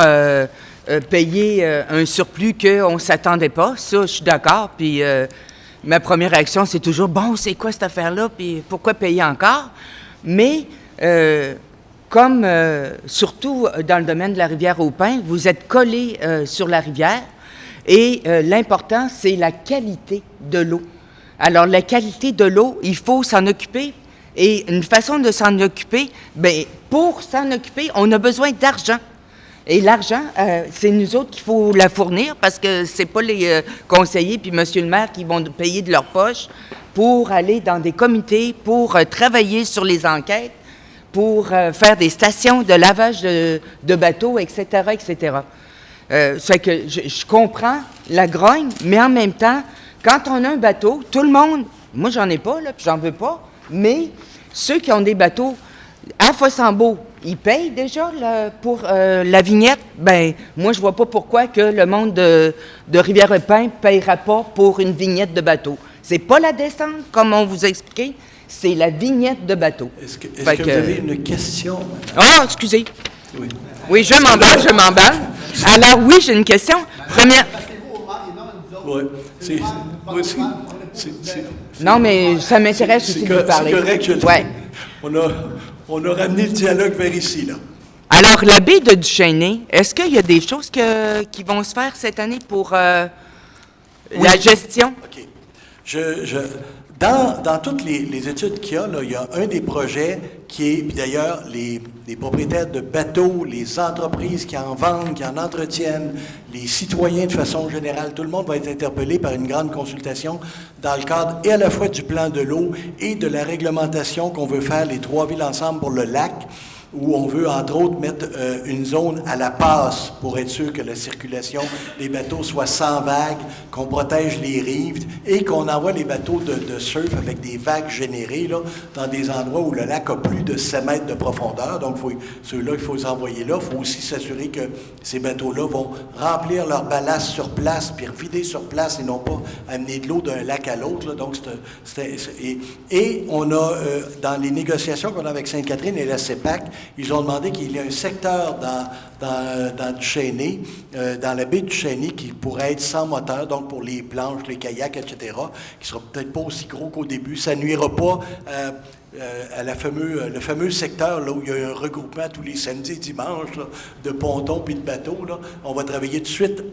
payer un surplus qu'on ne s'attendait pas. Ça, je suis d'accord. Puis ma première réaction, c'est toujours, bon, c'est quoi cette affaire-là? Puis pourquoi payer encore? Mais comme surtout dans le domaine de la rivière au Pin, vous êtes collé sur la rivière et l'important, c'est la qualité de l'eau. Alors, la qualité de l'eau, il faut s'en occuper. Et une façon de s'en occuper, bien, pour s'en occuper, on a besoin d'argent. Et l'argent, c'est nous autres qu'il faut la fournir parce que c'est pas les conseillers puis monsieur le maire qui vont payer de leur poche pour aller dans des comités, pour travailler sur les enquêtes, pour faire des stations de lavage de bateaux, etc., etc. C'est que je comprends la grogne, mais en même temps, quand on a un bateau, tout le monde, moi j'en ai pas, là, puis j'en veux pas, mais ceux qui ont des bateaux à Fossambeau, ils payent déjà pour la vignette. Ben moi, je vois pas pourquoi que le monde de Rivière-au-Pin ne payera pas pour une vignette de bateau. C'est pas la descente, comme on vous a expliqué, c'est la vignette de bateau. Est-ce que vous avez une question? Ah, excusez. Oui, oui, je m'emballe. Alors oui, j'ai une question. Première... Oui, non, mais ça m'intéresse aussi de vous parler. C'est correct, je le ouais. On a ramené le dialogue vers ici, là. Alors, la baie de Duchesnay, est-ce qu'il y a des choses qui vont se faire cette année pour la gestion? OK. Dans toutes les études qu'il y a, là, il y a un des projets qui est, puis d'ailleurs, les propriétaires de bateaux, les entreprises qui en vendent, qui en entretiennent, les citoyens de façon générale, tout le monde va être interpellé par une grande consultation dans le cadre et à la fois du plan de l'eau et de la réglementation qu'on veut faire, les trois villes ensemble pour le lac, où on veut, entre autres, mettre une zone à la passe pour être sûr que la circulation des bateaux soit sans vagues, qu'on protège les rives et qu'on envoie les bateaux de surf avec des vagues générées là, dans des endroits où le lac a plus de 7 mètres de profondeur. Donc, ceux-là, il faut les envoyer là. Il faut aussi s'assurer que ces bateaux-là vont remplir leur ballast sur place puis vider sur place et non pas amener de l'eau d'un lac à l'autre. Là. Donc, et on a, dans les négociations qu'on a avec Sainte-Catherine et la CEPAC, ils ont demandé qu'il y ait un secteur dans Duchesnay, dans la baie de Duchesnay, qui pourrait être sans moteur, donc pour les planches, les kayaks, etc., qui ne sera peut-être pas aussi gros qu'au début. Ça ne nuira pas à le fameux secteur là, où il y a un regroupement tous les samedis et dimanches là, de pontons puis de bateaux. Là. On va travailler tout de suite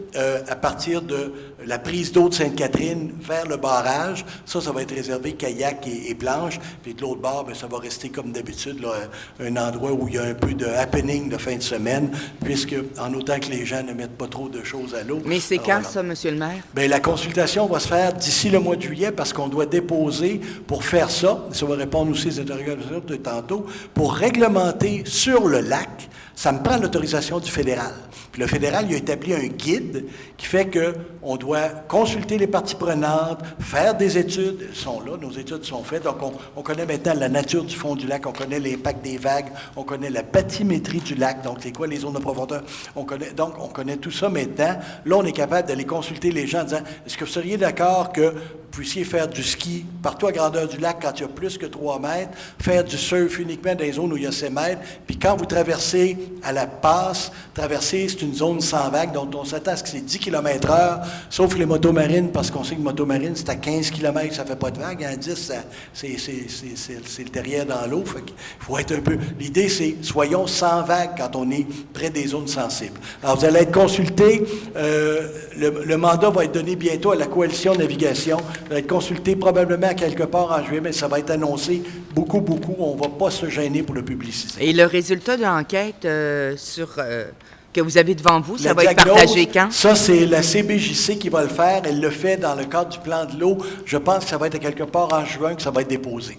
à partir de la prise d'eau de Sainte-Catherine vers le barrage. Ça va être réservé kayak et planches. Puis de l'autre bord, bien, ça va rester comme d'habitude, là, un endroit où il y a un peu de happening de fin de semaine, puisque en autant que les gens ne mettent pas trop de choses à l'eau. Mais c'est quand voilà. Ça, monsieur le maire? Bien, la consultation va se faire d'ici le mois de juillet parce qu'on doit déposer pour faire ça. Ça va répondre aussi aux interrogations de tantôt. Pour réglementer sur le lac, ça me prend l'autorisation du fédéral. Puis le fédéral, il a établi un guide qui fait qu'on doit consulter les parties prenantes, faire des études. Elles sont là, nos études sont faites. Donc, on connaît maintenant la nature du fond du lac, on connaît l'impact des vagues, on connaît la bathymétrie du lac, donc c'est quoi les zones de profondeur. On connaît tout ça maintenant. Là, on est capable d'aller consulter les gens en disant, est-ce que vous seriez d'accord que vous puissiez faire du ski partout à grandeur du lac quand il y a plus que 3 mètres, faire du surf uniquement dans les zones où il y a 7 mètres, puis quand vous traversez à la passe, c'est une zone sans vague, donc on s'attend à ce que c'est 10 km/h, sauf les motomarines, parce qu'on sait que motomarine, c'est à 15 km, ça ne fait pas de vague, à 10, c'est le derrière dans l'eau, fait qu'il faut être un peu... L'idée, c'est soyons sans vague quand on est près des zones sensibles. Alors, vous allez être consultés, le mandat va être donné bientôt à la Coalition Navigation, va être consulté probablement à quelque part en juillet, mais ça va être annoncé beaucoup. On ne va pas se gêner pour le publiciser. Et le résultat de l'enquête que vous avez devant vous, ça va être partagé quand? Ça, c'est la CBJC qui va le faire. Elle le fait dans le cadre du plan de l'eau. Je pense que ça va être à quelque part en juin que ça va être déposé.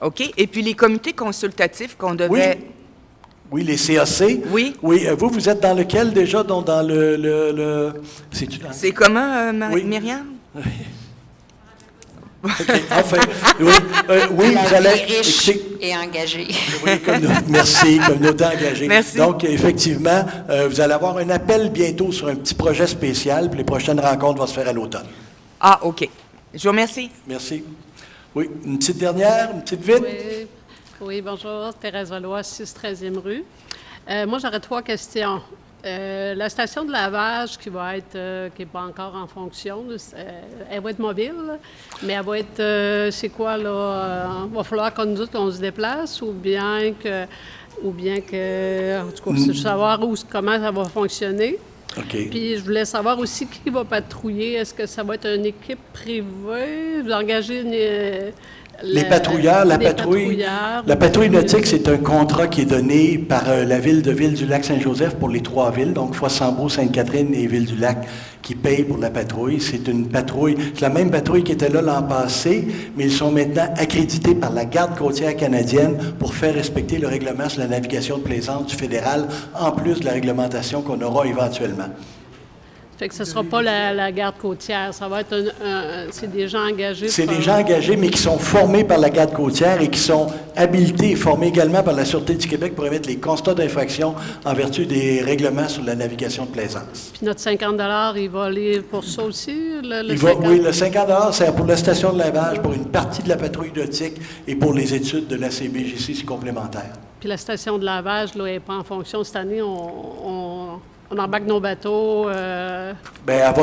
OK. Et puis les comités consultatifs qu'on devait... Oui, les CAC. Oui. Oui, vous êtes dans lequel déjà? Donc dans le... C'est comment, Myriam? OK, enfin, oui, oui, La vous allez... vie riche écoutez, et engagée. oui, merci, communauté engagée. Merci. Donc, effectivement, vous allez avoir un appel bientôt sur un petit projet spécial, puis les prochaines rencontres vont se faire à l'automne. Ah, OK. Je vous remercie. Merci. Oui, une petite dernière, une petite vite? Oui, bonjour, Thérèse Valois, 613e rue. Moi, j'aurais 3 questions. La station de lavage qui va être, qui n'est pas encore en fonction, elle va être mobile, mais elle va être, c'est quoi là? Va falloir qu'on se déplace ou bien que, en tout cas, savoir comment ça va fonctionner. OK. Puis je voulais savoir aussi qui va patrouiller. Est-ce que ça va être une équipe privée? Vous engagez Les patrouilleurs, la patrouille nautique, c'est un contrat qui est donné par la ville de Ville-du-Lac-Saint-Joseph pour les 3 villes, donc Fossambeau, Sainte-Catherine et Ville-du-Lac, qui payent pour la patrouille. C'est une patrouille, c'est la même patrouille qui était là l'an passé, mais ils sont maintenant accrédités par la Garde côtière canadienne pour faire respecter le règlement sur la navigation de plaisance du fédéral, en plus de la réglementation qu'on aura éventuellement. Fait que ce ne sera pas la garde côtière, ça va être c'est des gens engagés. C'est des gens engagés, mais qui sont formés par la garde côtière et qui sont habilités et formés également par la Sûreté du Québec pour émettre les constats d'infraction en vertu des règlements sur la navigation de plaisance. Puis notre 50 $, il va aller pour ça aussi? Oui, le 50 $, c'est pour la station de lavage, pour une partie de la patrouille nautique et pour les études de la CBJC, c'est complémentaire. Puis la station de lavage, là, elle n'est pas en fonction. Cette année, on embarque nos bateaux. Bien,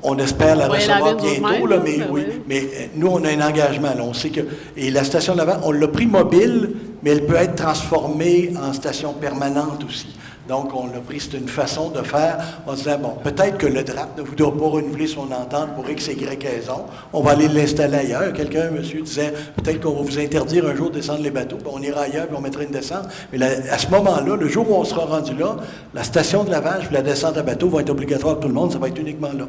on espère la recevoir bientôt, même, là, mais oui. oui. Mais nous, on a un engagement. Là, on sait que. Et la station de lavage, on l'a pris mobile, mais elle peut être transformée en station permanente aussi. Donc, on l'a pris, c'est une façon de faire. On se disait, bon, peut-être que le DRAP ne voudra pas renouveler son entente pour X et Y raison. On va aller l'installer ailleurs. Quelqu'un, un monsieur, disait, peut-être qu'on va vous interdire un jour de descendre les bateaux. Bien, on ira ailleurs, puis on mettra une descente. Mais à ce moment-là, le jour où on sera rendu là, la station de lavage et la descente à bateau va être obligatoire pour tout le monde. Ça va être uniquement là.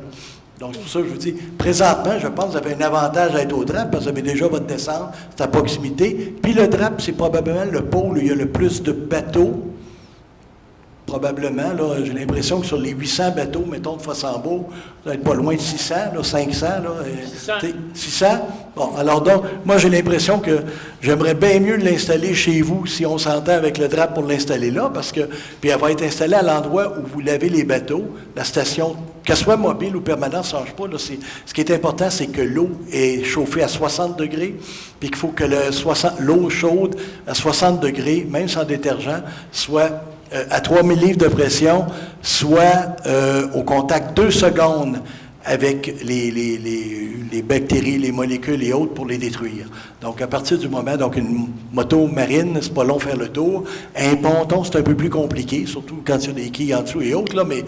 Donc, c'est pour ça que je vous dis, présentement, je pense que vous avez un avantage à être au DRAP, parce que vous avez déjà votre descente, c'est à proximité. Puis le DRAP, c'est probablement le pôle où il y a le plus de bateaux. Probablement, là, j'ai l'impression que sur les 800 bateaux, mettons, de Fossambeau, vous n'êtes pas loin de 600, là, 500. Là, 600? Bon, alors donc, moi, j'ai l'impression que j'aimerais bien mieux l'installer chez vous si on s'entend avec le DRAP pour l'installer là, parce que, puis elle va être installée à l'endroit où vous lavez les bateaux, la station, qu'elle soit mobile ou permanente, ça ne change pas. Là, ce qui est important, c'est que l'eau est chauffée à 60 degrés, puis qu'il faut que l'eau chaude à 60 degrés, même sans détergent, soit à 3000 livres de pression, soit au contact 2 secondes avec les bactéries, les molécules et autres pour les détruire. Donc, à partir du moment, donc une moto marine, c'est pas long faire le tour. Un ponton, c'est un peu plus compliqué, surtout quand il y a des quilles en dessous et autres, là, mais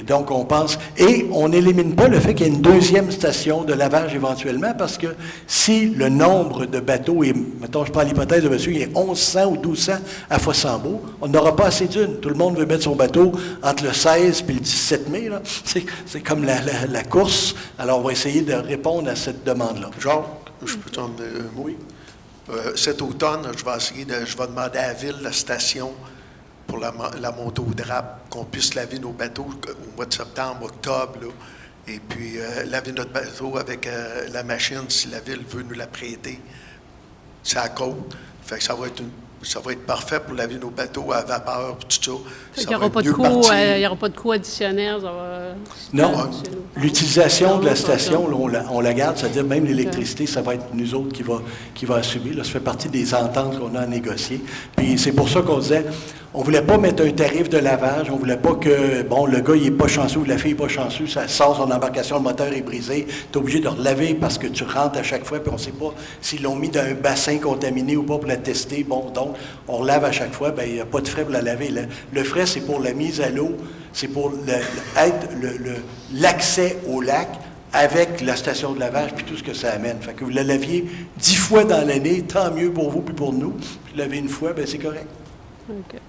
donc on pense. Et on n'élimine pas le fait qu'il y ait une deuxième station de lavage éventuellement, parce que si le nombre de bateaux est, mettons, je prends l'hypothèse de monsieur, il est 1100 ou 1200 à Fossambeau, on n'aura pas assez d'une. Tout le monde veut mettre son bateau entre le 16 et le 17 mai, là. C'est comme la course. Alors, on va essayer de répondre à cette demande-là. Jacques, je peux t'en dire un mot? Oui. Cet automne, je vais demander à la ville, la station, pour la montée au DRAP, qu'on puisse laver nos bateaux au mois de septembre, octobre, là, et puis laver notre bateau avec la machine, si la ville veut nous la prêter. C'est à côte. Fait que ça va être parfait pour laver nos bateaux à vapeur et tout ça. Il n'y aura pas de coût additionnel. Non, l'utilisation de la station, là, on la garde, c'est-à-dire même l'électricité, ça va être nous autres qui va assumer. Là, ça fait partie des ententes qu'on a à négocier. Puis c'est pour ça qu'on disait, on ne voulait pas mettre un tarif de lavage, on ne voulait pas que, bon, le gars, il n'est pas chanceux ou la fille n'est pas chanceux, ça sort son embarcation, le moteur est brisé, tu es obligé de relaver parce que tu rentres à chaque fois, puis on ne sait pas s'ils l'ont mis dans un bassin contaminé ou pas pour la tester. Bon, donc, on relave à chaque fois, bien, il n'y a pas de frais pour la laver. Le frais, c'est pour la mise à l'eau, c'est pour l'accès au lac avec la station de lavage puis tout ce que ça amène. Fait que vous la laviez 10 fois dans l'année, tant mieux pour vous puis pour nous. Puis laver une fois, bien, c'est correct. OK.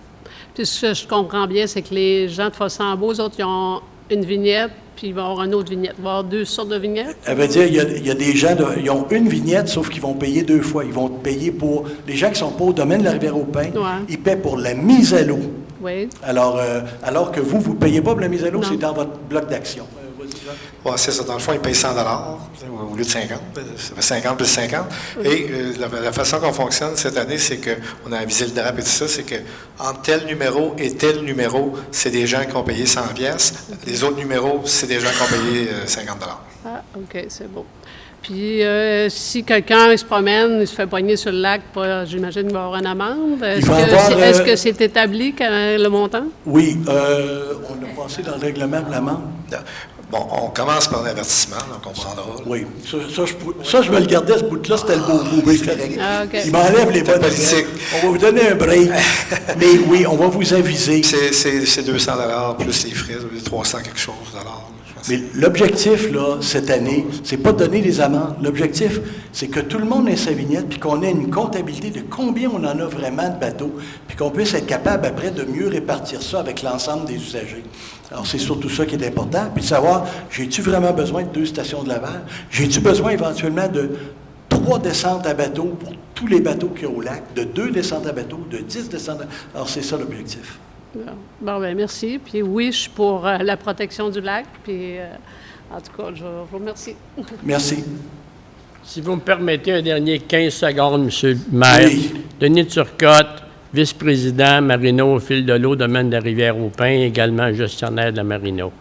Puis ce que je comprends bien, c'est que les gens de Fossambeau, eux autres, ils ont une vignette, puis ils vont avoir une autre vignette. Il va y avoir 2 sortes de vignettes? Ça veut dire, il y a des gens, ils ont une vignette, sauf qu'ils vont payer 2 fois. Ils vont payer pour... Les gens qui ne sont pas au domaine de la Rivière-au-Pin, ils paient pour la mise à l'eau. Oui. Alors que vous ne payez pas pour la mise à l'eau, c'est dans votre bloc d'action. Oui, c'est ça. Dans le fond, ils payent 100 au lieu de 50. Ça fait 50 plus 50. Et la façon qu'on fonctionne cette année, c'est qu'on a avisé le DRAP et tout ça, c'est que entre tel numéro et tel numéro, c'est des gens qui ont payé 100 pièces. Les autres numéros, c'est des gens qui ont payé 50 Ah, OK, c'est bon. Puis, si quelqu'un se promène, il se fait poigner sur le lac, j'imagine qu'il va avoir une amende. Est-ce que c'est établi le montant? Oui, on a passé dans le règlement de l'amende. Bon, on commence par l'avertissement, donc on comprendra. Oui, ça, je me le gardais, ce bout-là, c'était le beau bout, c'est correct. Ah, okay. Il m'enlève les bonnes politiques. On va vous donner un break, mais oui, on va vous aviser. C'est 200 plus les frais, 300 quelque chose dollars. Mais l'objectif, là, cette année, c'est pas de donner les amendes. L'objectif, c'est que tout le monde ait sa vignette, puis qu'on ait une comptabilité de combien on en a vraiment de bateaux, puis qu'on puisse être capable, après, de mieux répartir ça avec l'ensemble des usagers. Alors, c'est surtout ça qui est important. Puis de savoir, j'ai-tu vraiment besoin de 2 stations de lavage? J'ai-tu besoin éventuellement de 3 descentes à bateau pour tous les bateaux qu'il y a au lac, de 2 descentes à bateau, de 10 descentes à... Alors, c'est ça l'objectif. Bon, bien, merci. Puis oui, je suis pour la protection du lac. Puis, en tout cas, je vous remercie. Merci. Si vous me permettez un dernier 15 secondes, M. le maire. Oui. Denis Turcotte, vice-président Marino au fil de l'eau, domaine de la Rivière-au-Pin, également gestionnaire de la Marino.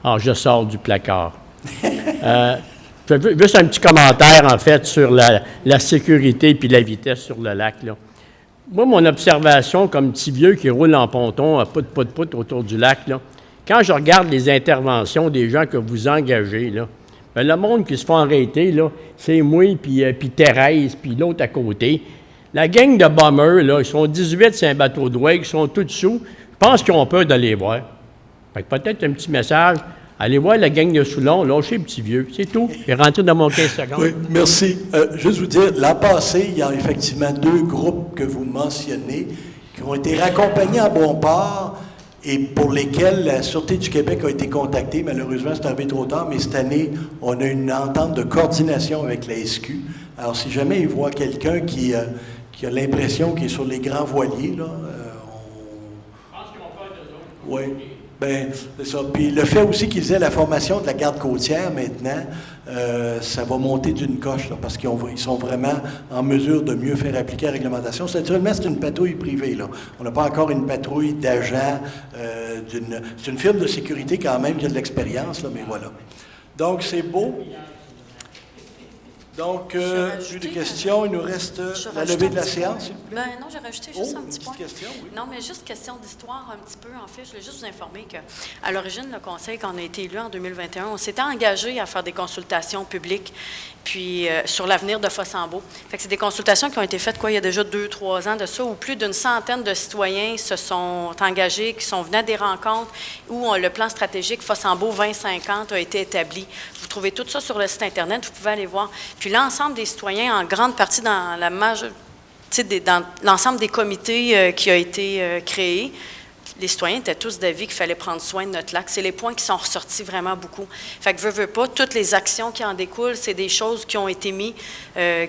Alors, je sors du placard. Juste un petit commentaire, en fait, sur la sécurité puis la vitesse sur le lac, là. Moi, mon observation, comme petit vieux qui roule en ponton, à pout autour du lac, là, quand je regarde les interventions des gens que vous engagez, là, bien, le monde qui se fait arrêter, là, c'est moi, puis Thérèse, puis l'autre à côté. La gang de bombers, là, ils sont 18 sur un bateau de wake, ils sont tous sous. Je pense qu'ils ont peur d'aller voir. Fait que peut-être un petit message. Allez voir la gang de Soulon, lâchez le petit vieux. C'est tout. Je vais rentrer dans mon 15 secondes. Oui, merci. Juste vous dire, l'an passé, il y a effectivement 2 groupes que vous mentionnez qui ont été raccompagnés à bon port et pour lesquels la Sûreté du Québec a été contactée. Malheureusement, c'est arrivé trop tard, mais cette année, on a une entente de coordination avec la SQ. Alors, si jamais ils voient quelqu'un qui a l'impression qu'il est sur les grands voiliers, là, Je pense qu'ils vont faire de autres. Oui. Bien, c'est ça. Puis le fait aussi qu'ils aient la formation de la garde côtière maintenant, ça va monter d'une coche, là, parce qu'ils sont vraiment en mesure de mieux faire appliquer la réglementation. Naturellement, c'est une patrouille privée, là. On n'a pas encore une patrouille d'agents c'est une firme de sécurité quand même qui a de l'expérience, là, mais voilà. Donc, c'est beau. Donc, j'ai des questions. Il nous reste la levée de la séance. Ben non, j'ai rajouté juste un petit point. Question, oui. Non, mais juste question d'histoire un petit peu. En fait, je voulais juste vous informer qu'à l'origine, le Conseil, quand on a été élu en 2021, on s'était engagé à faire des consultations publiques puis sur l'avenir de Fossambeau. Fait que c'est des consultations qui ont été faites, il y a déjà 2-3 ans de ça, où plus d'une centaine de citoyens se sont engagés, qui sont venus à des rencontres où le plan stratégique Fossambeau 2050 a été établi. Vous trouvez tout ça sur le site Internet, vous pouvez aller voir. Puis l'ensemble des citoyens, en grande partie dans la dans l'ensemble des comités qui a été créé, les citoyens étaient tous d'avis qu'il fallait prendre soin de notre lac. C'est les points qui sont ressortis vraiment beaucoup. Fait que veux pas, toutes les actions qui en découlent, c'est des choses qui ont été mises,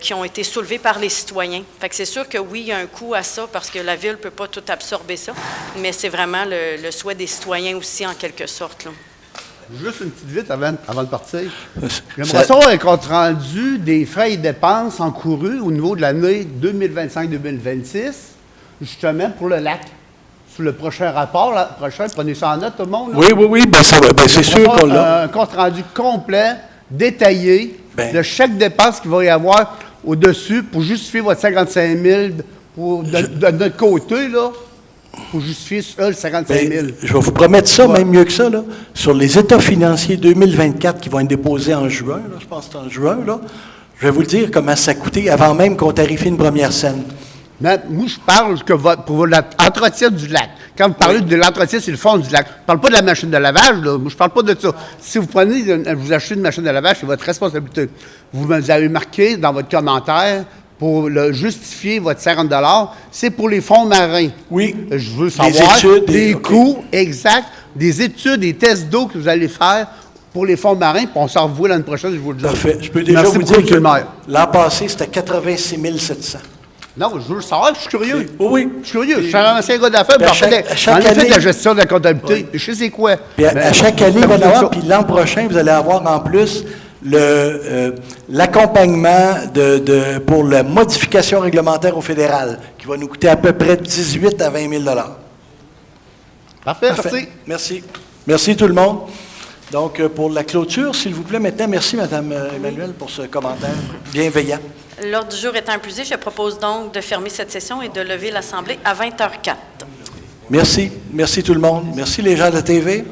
qui ont été soulevées par les citoyens. Fait que c'est sûr que oui, il y a un coût à ça parce que la Ville ne peut pas tout absorber ça, mais c'est vraiment le souhait des citoyens aussi, en quelque sorte, là. Juste une petite vite avant de partir. J'aimerais savoir un compte rendu des frais et dépenses encourus au niveau de l'année 2025-2026, justement pour le lac. Sur le prochain rapport, prenez ça en note, tout le monde. Là. Oui, bien, ça va. Bien, c'est sûr qu'on l'a. Un compte rendu complet, détaillé, de chaque dépense qu'il va y avoir au-dessus pour justifier votre 55 000 de notre côté, là. Pour justifier le 55 000. Je vais vous promettre ça, même mieux que ça, là. Sur les états financiers 2024 qui vont être déposés en juin, là, je pense que c'est en juin, là, je vais vous le dire comment ça a coûté avant même qu'on tarifie une première scène. Moi, je parle que pour l'entretien du lac. Quand vous parlez de l'entretien, c'est le fond du lac. Je ne parle pas de la machine de lavage, là. Moi, je ne parle pas de ça. Si vous vous achetez une machine de lavage, c'est votre responsabilité. Vous avez marqué dans votre commentaire, pour justifier votre 50 $, c'est pour les fonds marins. Oui. Je veux savoir les coûts exacts, des études, des tests d'eau que vous allez faire pour les fonds marins, puis on s'en revoit l'année prochaine, je vous le dis. Parfait. Je peux déjà vous dire que l'an passé, c'était 86 700. Non, je veux le savoir, je suis curieux. Oui. Je suis curieux. Je suis un ancien gars d'affaires, Puis j'en ai fait de la gestion de la comptabilité. Je sais c'est quoi. Puis à chaque année, il va y en avoir, puis l'an prochain, vous allez avoir en plus l'accompagnement pour la modification réglementaire au fédéral, qui va nous coûter à peu près 18 à 20 000 $. Parfait, merci. Merci. Merci tout le monde. Donc, pour la clôture, s'il vous plaît, maintenant, merci Mme Emmanuelle pour ce commentaire bienveillant. L'ordre du jour étant épuisé, je propose donc de fermer cette session et de lever l'Assemblée à 20h04. Merci. Merci tout le monde. Merci les gens de la TV.